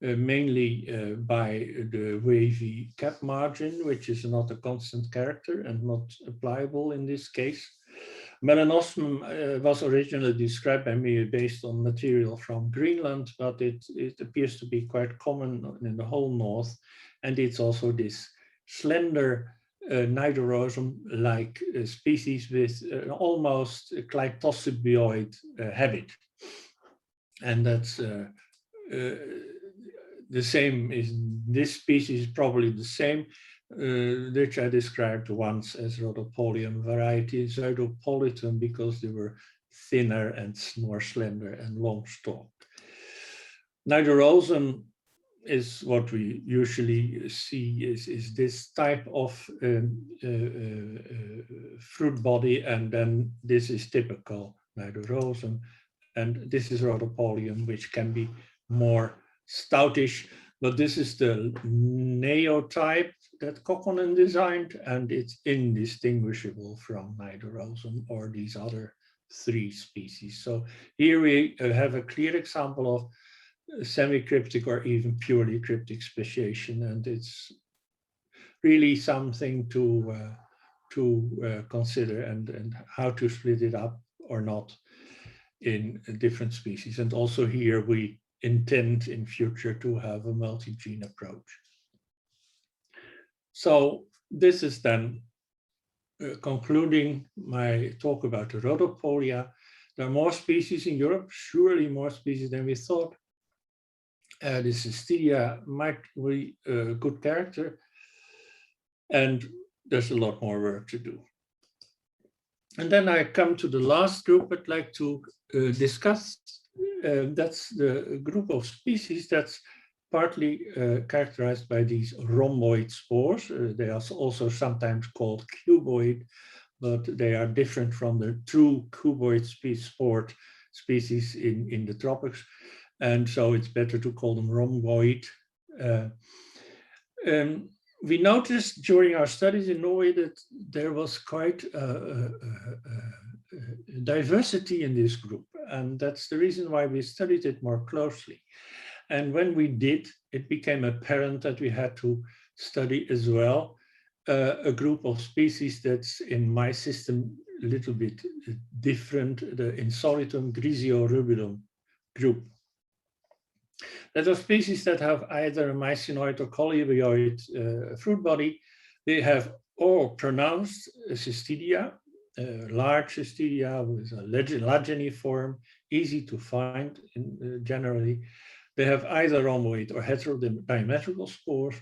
S1: mainly by the wavy cap margin, which is not a constant character and not applicable in this case. Melanosmum was originally described by me based on material from Greenland, but it appears to be quite common in the whole north. And it's also this slender nigerosum-like species with almost a clitosibioid habit. And that's the same is this species, probably the same, which I described once as Rhodopolium variety Pseudopolitum because they were thinner and more slender and long-stalked. Nigerosum is what we usually see is this type of fruit body, and then this is typical Nigerosum, and this is Rhodopolium, which can be more stoutish, but this is the neotype that Kokkonen designed, and it's indistinguishable from Nigerosum or these other 3 species. So here we have a clear example of semi-cryptic or even purely cryptic speciation, and it's really something to consider and how to split it up or not in different species. And also here we intend in future to have a multi-gene approach. So this is then concluding my talk about the Rhodopolia. There are more species in Europe, surely more species than we thought. The Cystidia might be a good character, and there's a lot more work to do. And then I come to the last group I'd like to discuss. That's the group of species that's partly characterized by these rhomboid spores. They are also sometimes called cuboid, but they are different from the true cuboid spored species in the tropics. And so it's better to call them rhomboid. We noticed during our studies in Norway that there was quite diversity in this group. And that's the reason why we studied it more closely. And when we did, it became apparent that we had to study as well a group of species that's in my system a little bit different, the Insolitum griseorubulum group. That are species that have either a mycinoid or collybioid fruit body. They have all pronounced cystidia, large cystidia with a lageniform, easy to find generally. They have either rhomboid or heterodiametrical spores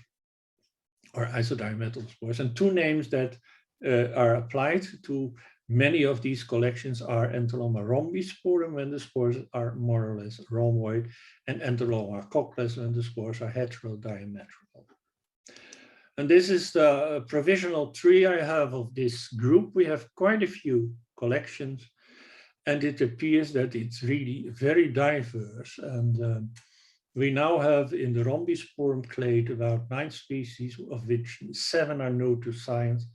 S1: or isodiametrical spores. And 2 names that are applied to many of these collections are Entoloma rhombisporum when the spores are more or less rhomboid, and Entoloma cochleus when the spores are heterodiametrical. And this is the provisional tree I have of this group. We have quite a few collections, and it appears that it's really very diverse. And we now have in the rhombisporum clade about 9 species, of which 7 are new to science.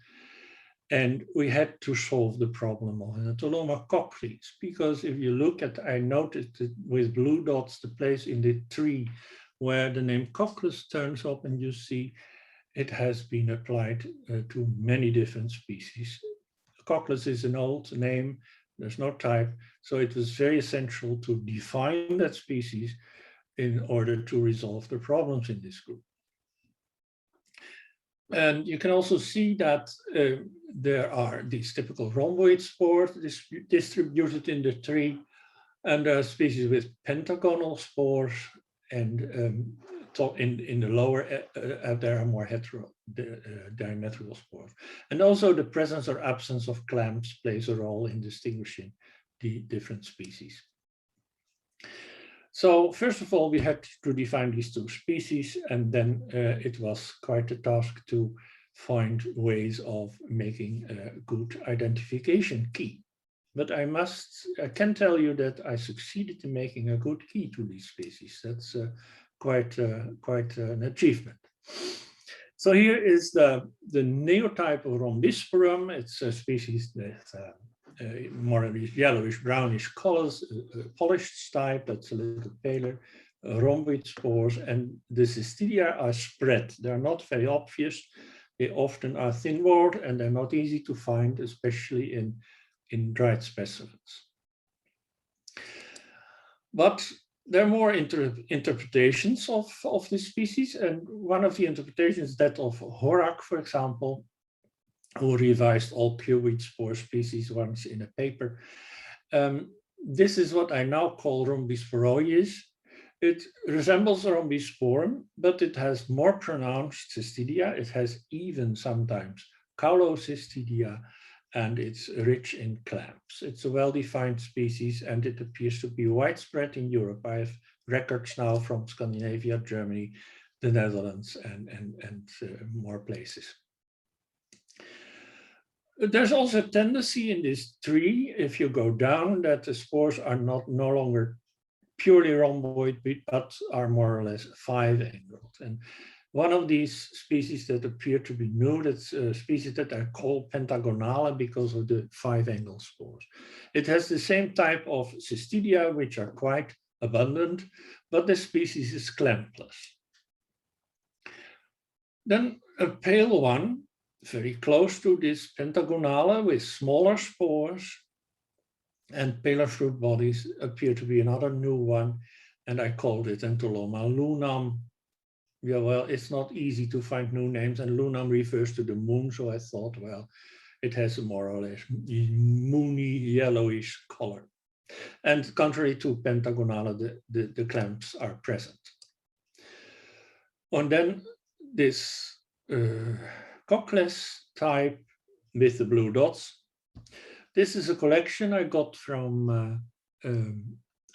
S1: And we had to solve the problem of Entoloma cochleus, because if you look at, I noticed it with blue dots, the place in the tree where the name cochleus turns up, and you see it has been applied to many different species. Cochleus is an old name, there's no type, so it was very essential to define that species in order to resolve the problems in this group. And you can also see that there are these typical rhomboid spores distributed in the tree, and there are species with pentagonal spores, and in the lower there are more heterodiametrical spores. And also the presence or absence of clamps plays a role in distinguishing the different species. So first of all, we had to define these 2 species, and then it was quite a task to find ways of making a good identification key. But I can tell you that I succeeded in making a good key to these species. That's quite an achievement. So here is the neotype of rhombisporum. It's a species that more yellowish, brownish colors, polished type that's a little paler, rhomboid spores, and the cystidia are spread. They're not very obvious. They often are thin-walled, and they're not easy to find, especially in dried specimens. But there are more interpretations of this species, and one of the interpretations is that of Horak, for example, who revised all cuboid spore species once in a paper. This is what I now call Rhombisporoides. It resembles Rhombisporum, but it has more pronounced cystidia. It has even sometimes caulocystidia, and it's rich in clamps. It's a well-defined species, and it appears to be widespread in Europe. I have records now from Scandinavia, Germany, the Netherlands, and more places. There's also a tendency in this tree, if you go down, that the spores are no longer purely rhomboid, but are more or less five-angled. And one of these species that appear to be new, that's species that are called pentagonale because of the five-angled spores. It has the same type of cystidia, which are quite abundant, but the species is clampless. Then a pale one, very close to this pentagonale with smaller spores and paler fruit bodies, appear to be another new one, and I called it Entoloma lunam. Yeah, well, it's not easy to find new names, and lunam refers to the moon, so I thought, well, it has a more or less moony yellowish color. And contrary to pentagonale, the clamps are present. And then this cockless type with the blue dots. This is a collection I got from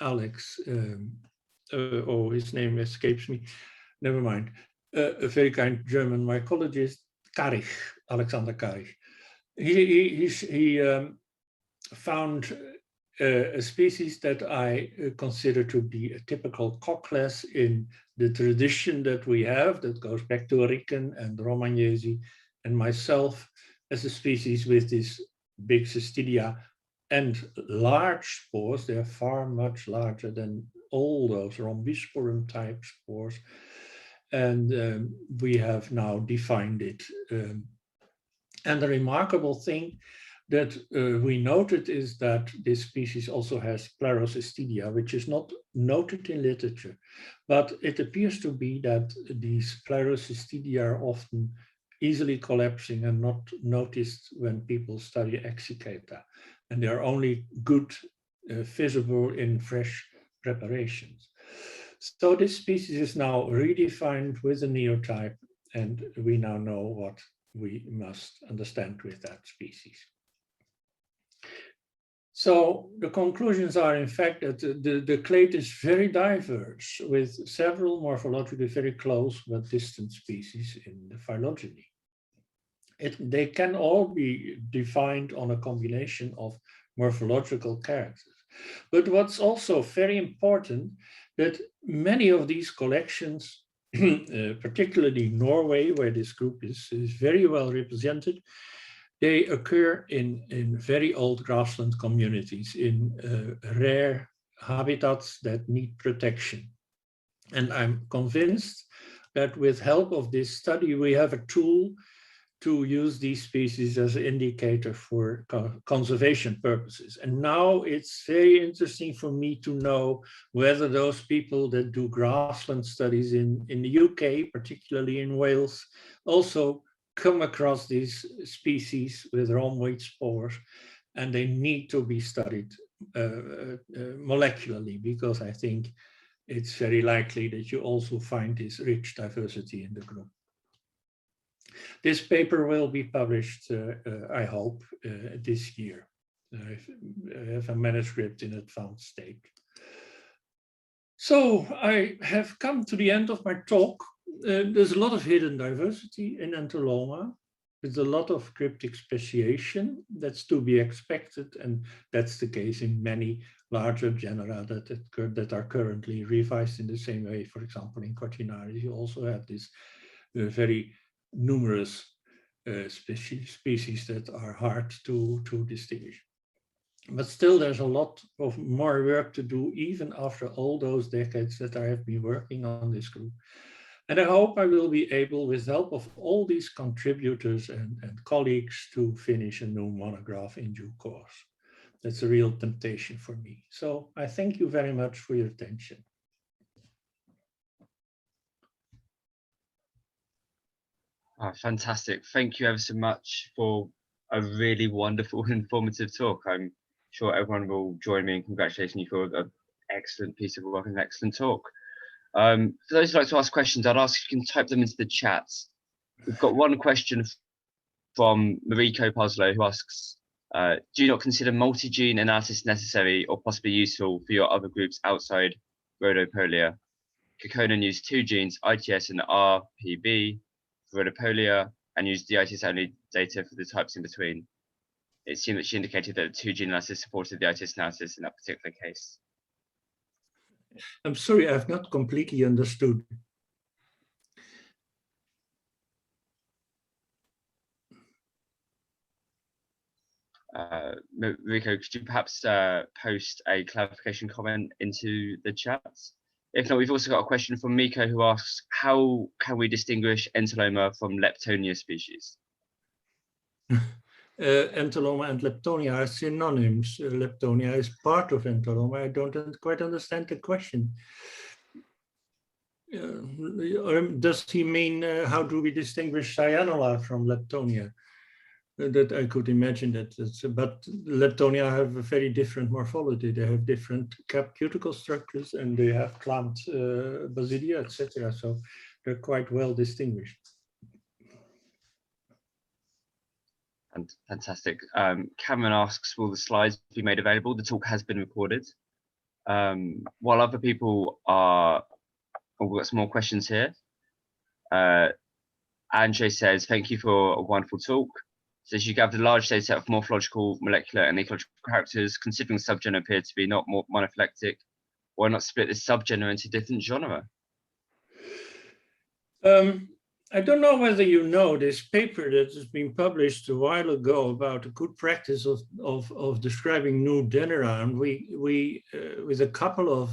S1: Alex. Oh, his name escapes me. Never mind. A very kind German mycologist, Karich, Alexander Karich. He found a species that I consider to be a typical cockless in the tradition that we have, that goes back to Ricken and Romagnesi and myself, as a species with this big cystidia and large spores. They are much larger than all those Rhombisporum type spores. And we have now defined it. And the remarkable thing that we noted is that this species also has Pleurocystidia, which is not noted in literature, but it appears to be that these Pleurocystidia are often easily collapsing and not noticed when people study Exicata. And they are only good visible in fresh preparations. So this species is now redefined with a neotype, and we now know what we must understand with that species. So the conclusions are, in fact, that the clade is very diverse, with several morphologically very close but distant species in the phylogeny. They can all be defined on a combination of morphological characters. But what's also very important, that many of these collections, particularly Norway, where this group is very well represented, they occur in very old grassland communities, in rare habitats that need protection. And I'm convinced that with help of this study, we have a tool to use these species as an indicator for conservation purposes. And now it's very interesting for me to know whether those people that do grassland studies in the UK, particularly in Wales, also come across these species with rhomboid spores, and they need to be studied molecularly, because I think it's very likely that you also find this rich diversity in the group. This paper will be published, I hope, this year. I have a manuscript in advanced state. So I have come to the end of my talk. There's a lot of hidden diversity in Entoloma. There's a lot of cryptic speciation that's to be expected, and that's the case in many larger genera that are currently revised in the same way. For example, in Cortinaria, you also have this very numerous species that are hard to distinguish. But still, there's a lot of more work to do, even after all those decades that I have been working on this group. And I hope I will be able, with the help of all these contributors and colleagues, to finish a new monograph in due course. That's a real temptation for me. So I thank you very much for your attention.
S2: Oh, fantastic. Thank you ever so much for a really wonderful and informative talk. I'm sure everyone will join me in congratulating you for an excellent piece of work and an excellent talk. For those who like to ask questions, I'd ask if you can type them into the chat. We've got one question from Mariko Poslow, who asks, do you not consider multi-gene analysis necessary or possibly useful for your other groups outside Rhodopolia? Kekkonen used 2 genes, ITS and RPB, for Rhodopolia, and used the ITS-only data for the types in between. It seemed that she indicated that the 2-gene analysis supported the ITS analysis in that particular case.
S1: I'm sorry, I've not completely understood.
S2: Rico, could you perhaps post a clarification comment into the chat? If not, we've also got a question from Miko who asks, how can we distinguish Entoloma from Leptonia species?
S1: Entoloma and Leptonia are synonyms. Leptonia is part of Entoloma. I don't quite understand the question. Does he mean how do we distinguish Cyanula from Leptonia? That I could imagine that, but Leptonia have a very different morphology. They have different cuticle structures and they have clamped basidia, etc. So they're quite well distinguished.
S2: And fantastic. Cameron asks, will the slides be made available? The talk has been recorded. While other people are, we've got some more questions here. Andre says, thank you for a wonderful talk. Says you gathered a large data set of morphological, molecular, and ecological characters, considering subgenera appear to be not more monophyletic. Why not split this subgenera into different genera?
S1: I don't know whether you know this paper that has been published a while ago about a good practice of describing new genera, and we with a couple of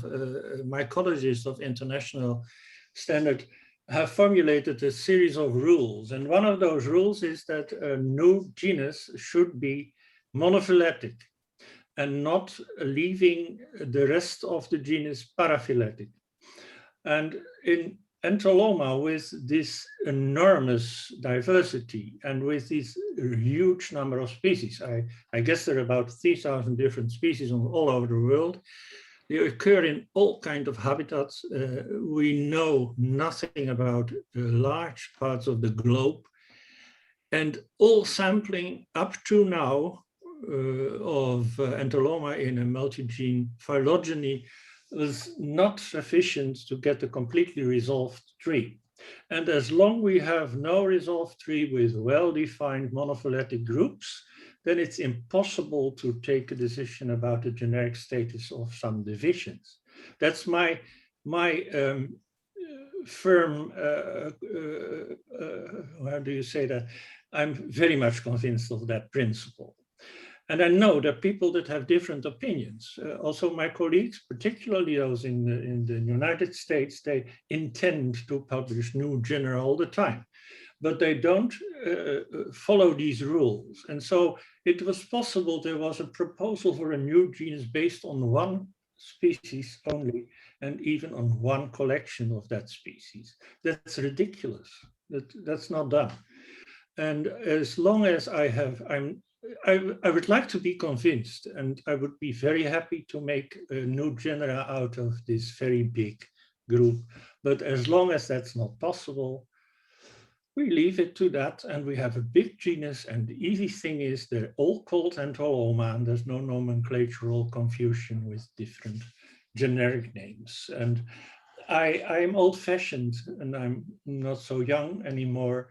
S1: mycologists of international standard have formulated a series of rules. And one of those rules is that a new genus should be monophyletic and not leaving the rest of the genus paraphyletic. And in Entoloma, with this enormous diversity and with this huge number of species, I guess there are about 3,000 different species all over the world. They occur in all kinds of habitats. We know nothing about large parts of the globe. And all sampling up to now of Entoloma in a multi-gene phylogeny was not sufficient to get a completely resolved tree. And as long as we have no resolved tree with well-defined monophyletic groups, then it's impossible to take a decision about the generic status of some divisions. That's my firm, how do you say that? I'm very much convinced of that principle. And I know that people that have different opinions, also my colleagues, particularly those in the United States, they intend to publish new genera all the time, but they don't follow these rules. And so it was possible there was a proposal for a new genus based on one species only, and even on one collection of that species. That's ridiculous. That's not done. And as long as I would like to be convinced, and I would be very happy to make a new genera out of this very big group. But as long as that's not possible, we leave it to that, and we have a big genus, and the easy thing is they're all called Entoloma, and there's no nomenclatural confusion with different generic names. And I'm old-fashioned, and I'm not so young anymore.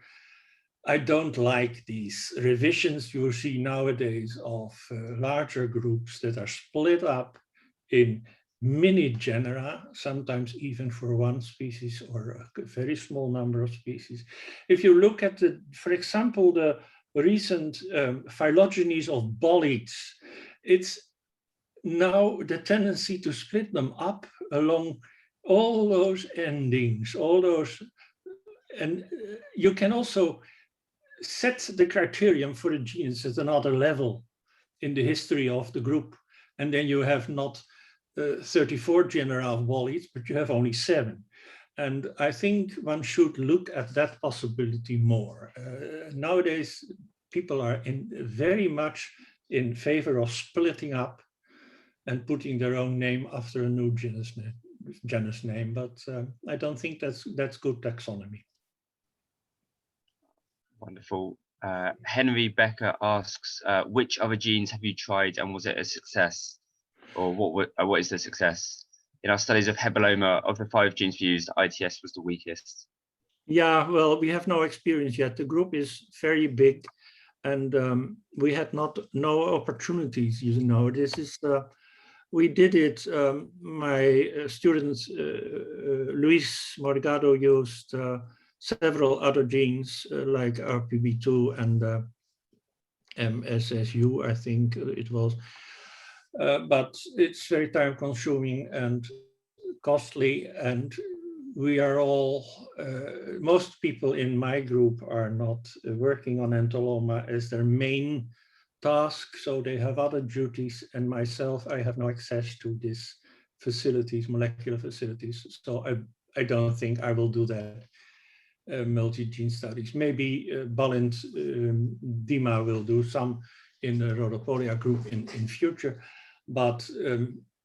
S1: I don't like these revisions you see nowadays of larger groups that are split up in mini genera, sometimes even for one species or a very small number of species. If you look at, for example, the recent phylogenies of Boletes, it's now the tendency to split them up along all those endings, all those, and you can also set the criterion for a genus at another level in the history of the group. And then you have not 34 genera of Boletes, but you have only 7. And I think one should look at that possibility more. Nowadays, people are very much in favor of splitting up and putting their own name after a new genus name. genus name, but I don't think that's good taxonomy.
S2: Wonderful. Henry Becker asks, which other genes have you tried and was it a success? Or what is the success? In our studies of Hebeloma, of the 5 genes we used, ITS was the weakest.
S1: Yeah, well, we have no experience yet. The group is very big, and we had no opportunities. You know, this is we did it. My students, Luis Morgado, used several other genes like RPB2 and MSSU, I think it was. But it's very time consuming and costly, and we are all, most people in my group are not working on Entoloma as their main task, so they have other duties, and myself, I have no access to these facilities, molecular facilities, so I don't think I will do that. Multi-gene studies. Maybe Balint Dima will do some in the Rhodopodia group in future, but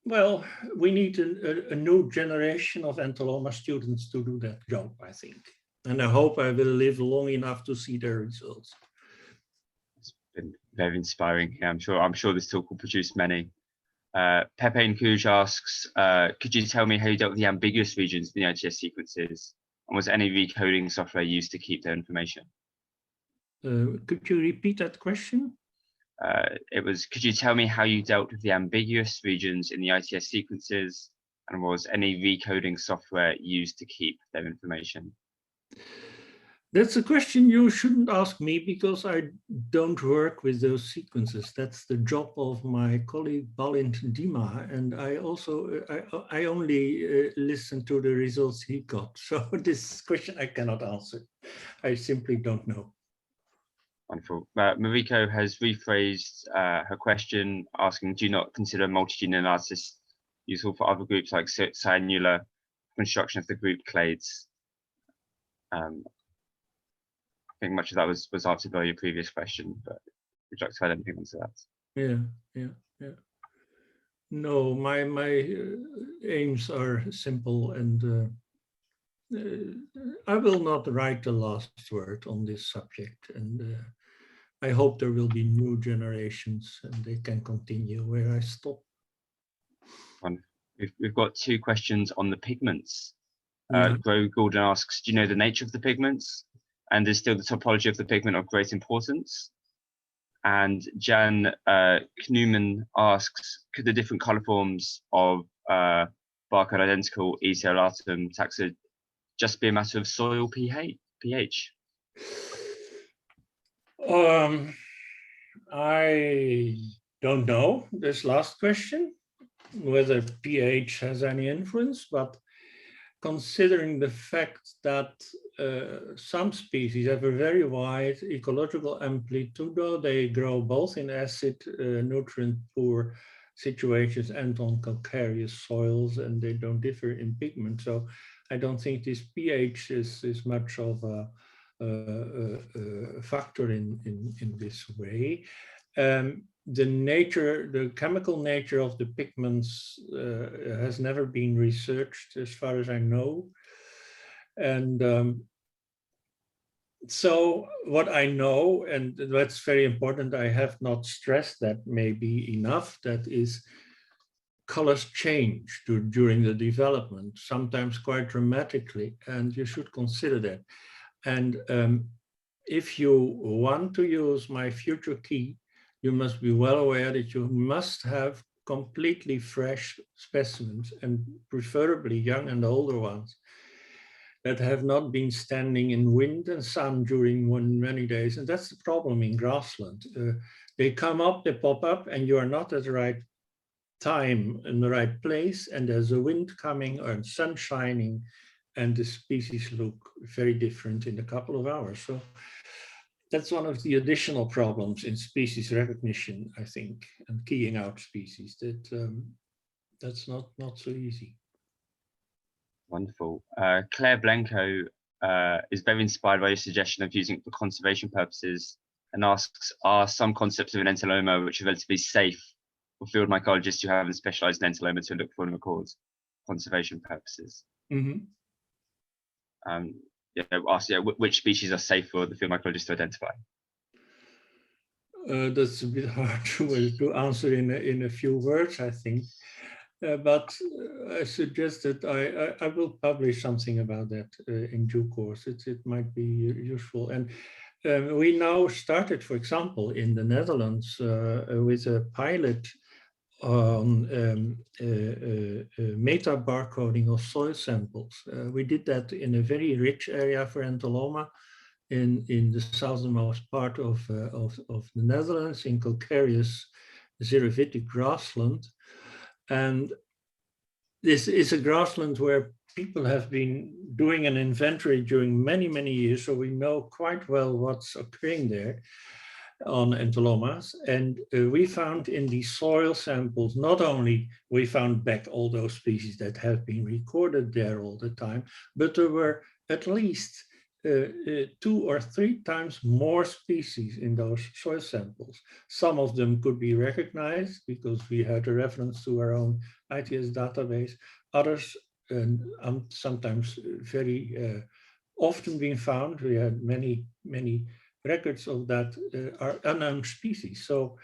S1: well, we need a new generation of Entoloma students to do that job, I think. And I hope I will live long enough to see their results.
S2: It's been very inspiring. Yeah, I'm sure this talk will produce many. Pepe Nkuj asks, could you tell me how you dealt with the ambiguous regions in the ITS sequences? And was any recoding software used to keep their information?
S1: Could you repeat that question?
S2: It was, could you tell me how you dealt with the ambiguous regions in the ITS sequences? And was any recoding software used to keep their information?
S1: That's a question you shouldn't ask me, because I don't work with those sequences. That's the job of my colleague Balint Dima, and I also I only listen to the results he got. So this question I cannot answer. I simply don't know.
S2: Wonderful. Mariko has rephrased her question, asking, do you not consider multi-gene analysis useful for other groups like Cyanula, construction of the group clades? I think much of that was answered by your previous question, but would you like to add anything onto that?
S1: Yeah. No, my aims are simple, and I will not write the last word on this subject, and I hope there will be new generations and they can continue where I stop.
S2: We've got 2 questions on the pigments.
S1: Yeah.
S2: Gordon asks, do you know the nature of the pigments? And is still the topology of the pigment of great importance? And Jan Knuman asks, could the different color forms of barcode identical Ecolatum taxa just be a matter of soil pH?
S1: I don't know this last question, whether pH has any influence, but considering the fact that some species have a very wide ecological amplitude, they grow both in acid, nutrient poor situations and on calcareous soils, and they don't differ in pigment. So I don't think this pH is much of a factor in this way. The chemical nature of the pigments has never been researched as far as I know. And so what I know, and that's very important, I have not stressed that maybe enough, that is colors change during the development, sometimes quite dramatically, and you should consider that. And if you want to use my future key, you must be well aware that you must have completely fresh specimens, and preferably young and older ones, that have not been standing in wind and sun during many days. And that's the problem in grassland. They come up, they pop up, and you are not at the right time in the right place, and there's a wind coming or sun shining, and the species look very different in a couple of hours. So that's one of the additional problems in species recognition, I think, and keying out species, that's not so easy.
S2: Wonderful. Claire Blanco is very inspired by your suggestion of using it for conservation purposes, and asks, are some concepts of an Entoloma which are relatively safe for field mycologists who haven't specialized in Entoloma to look for and record? conservation purposes.
S1: Mm-hmm.
S2: Which species are safe for the field mycologist to identify?
S1: That's a bit hard to answer in a few words, I think. But I suggest that I will publish something about that in due course. It might be useful. And we now started, for example, in the Netherlands with a pilot on meta barcoding of soil samples. We did that in a very rich area for Entoloma in the southernmost part of the Netherlands, in calcareous xerophytic grassland. And this is a grassland where people have been doing an inventory during many, many years, so we know quite well what's occurring there on Entolomas. And we found in the soil samples, not only we found back all those species that have been recorded there all the time, but there were at least 2 or 3 times more species in those soil samples. Some of them could be recognized because we had a reference to our own ITS database. Others, sometimes very often being found. We had many, many records of that are unknown species. So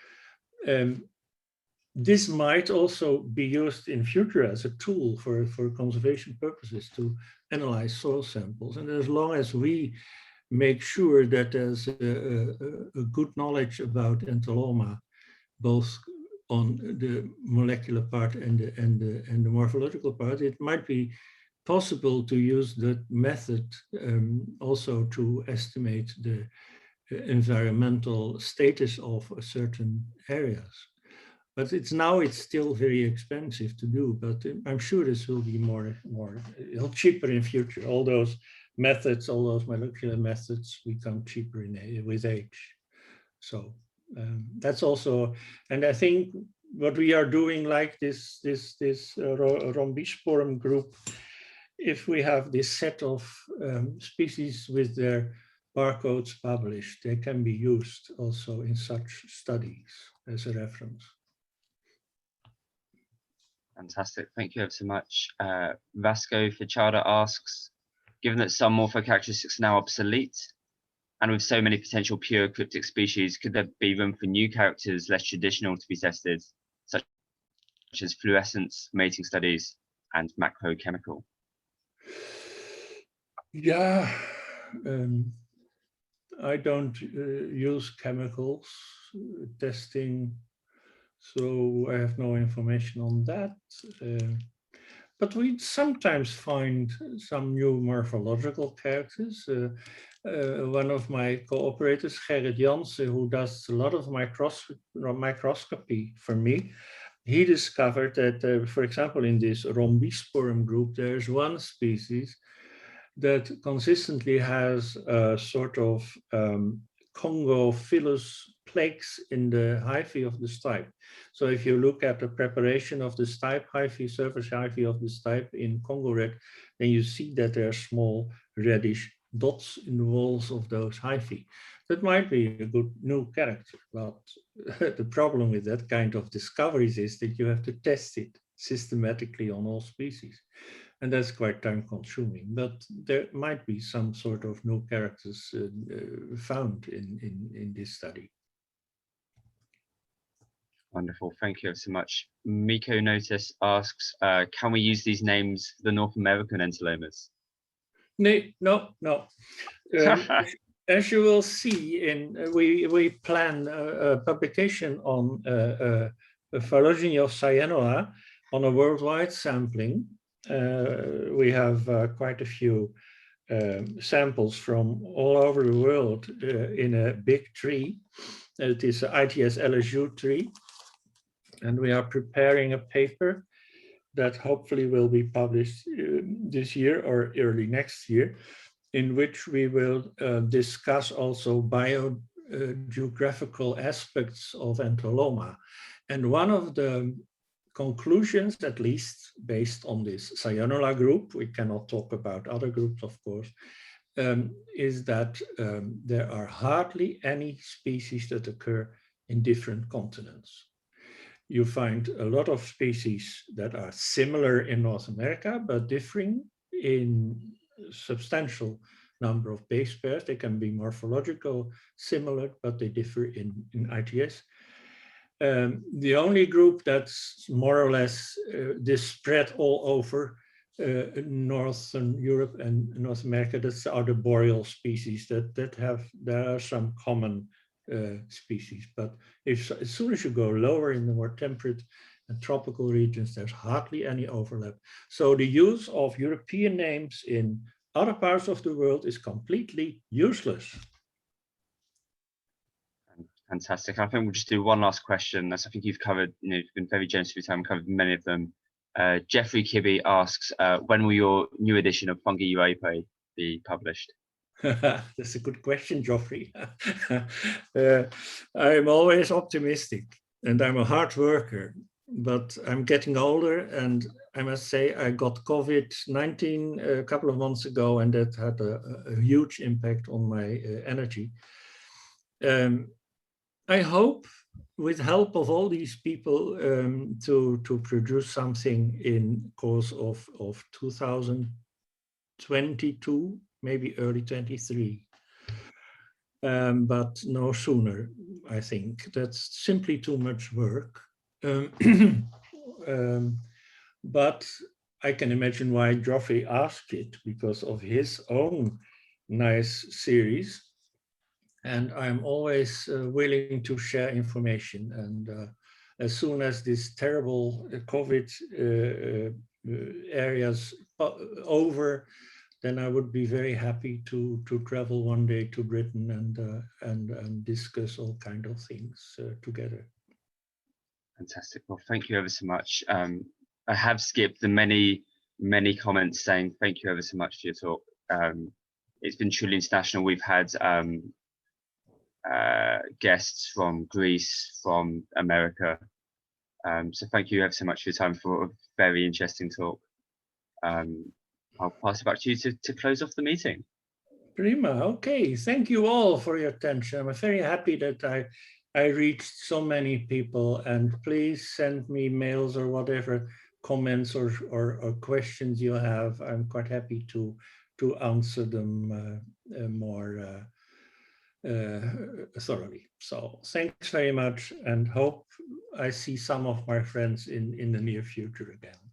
S1: this might also be used in future as a tool for conservation purposes to analyze soil samples. And as long as we make sure that there's a good knowledge about Entoloma, both on the molecular part and the morphological part, it might be possible to use that method also to estimate the environmental status of certain areas. But it's still very expensive to do, but I'm sure this will be more cheaper in future. All those methods, all those molecular methods become cheaper with age. So that's also, and I think what we are doing, like this Rhombisporum group, if we have this set of species with their barcodes published, they can be used also in such studies as a reference.
S2: Fantastic, thank you ever so much. Vasco Fachada asks, given that some morphocharacteristics are now obsolete, and with so many potential pure cryptic species, could there be room for new characters less traditional to be tested, such as fluorescence, mating studies, and macrochemical?
S1: Yeah, I don't use chemicals testing, so I have no information on that. But we sometimes find some new morphological characters. One of my cooperators, Gerrit Jansen, who does a lot of microscopy for me, he discovered that, for example, in this Rhombisporum group, there's one species that consistently has a sort of Congophilus plaques in the hyphae of the stipe. So if you look at the preparation of the stipe hyphae, surface hyphae of the stipe in Congo red, then you see that there are small reddish dots in the walls of those hyphae. That might be a good new character, but the problem with that kind of discoveries is that you have to test it systematically on all species. And that's quite time consuming, but there might be some sort of new characters found in this study.
S2: Wonderful, thank you so much. Machiel Noordeloos asks, can we use these names for the North American Entolomas?
S1: No. As you will see, we plan a publication on phylogeny of Cyanula on a worldwide sampling. We have quite a few samples from all over the world in a big tree. It is an ITS LSU tree, and we are preparing a paper that hopefully will be published this year or early next year, in which we will discuss also biogeographical aspects of Entoloma. And one of the conclusions, at least based on this Cyanula group, we cannot talk about other groups, of course, is that there are hardly any species that occur in different continents. you find a lot of species that are similar in North America, but differing in substantial number of base pairs. They can be morphological similar, but they differ in ITS. The only group that's more or less this spread all over Northern Europe and North America, that's are the boreal species there are some common species, but as soon as you go lower in the more temperate and tropical regions, there's hardly any overlap. So the use of European names in other parts of the world is completely useless.
S2: Fantastic. I think we'll just do one last question. As I think you've covered, you've been very generous with your time, covered many of them. Jeffrey Kibbe asks, when will your new edition of Fungi Europei be published?
S1: That's a good question, Geoffrey. I'm always optimistic and I'm a hard worker, but I'm getting older, and I must say I got COVID-19 a couple of months ago, and that had a huge impact on my energy. I hope, with help of all these people, to produce something in course of 2022, maybe early 23, but no sooner. I think that's simply too much work. But I can imagine why Geoffrey asked it, because of his own nice series. And I'm always willing to share information. And as soon as this terrible COVID areas over, then I would be very happy to travel one day to Britain and discuss all kinds of things together.
S2: Fantastic. Well, thank you ever so much. I have skipped the many comments saying thank you ever so much for your talk. It's been truly international. We've had guests from Greece, from America. So thank you ever so much for your time, for a very interesting talk. I'll pass it back to you to close off the meeting.
S1: Prima. Okay. Thank you all for your attention. I'm very happy that I reached so many people, and please send me mails or whatever comments or questions you have. I'm quite happy to answer them more thoroughly. So thanks very much, and hope I see some of my friends in the near future again.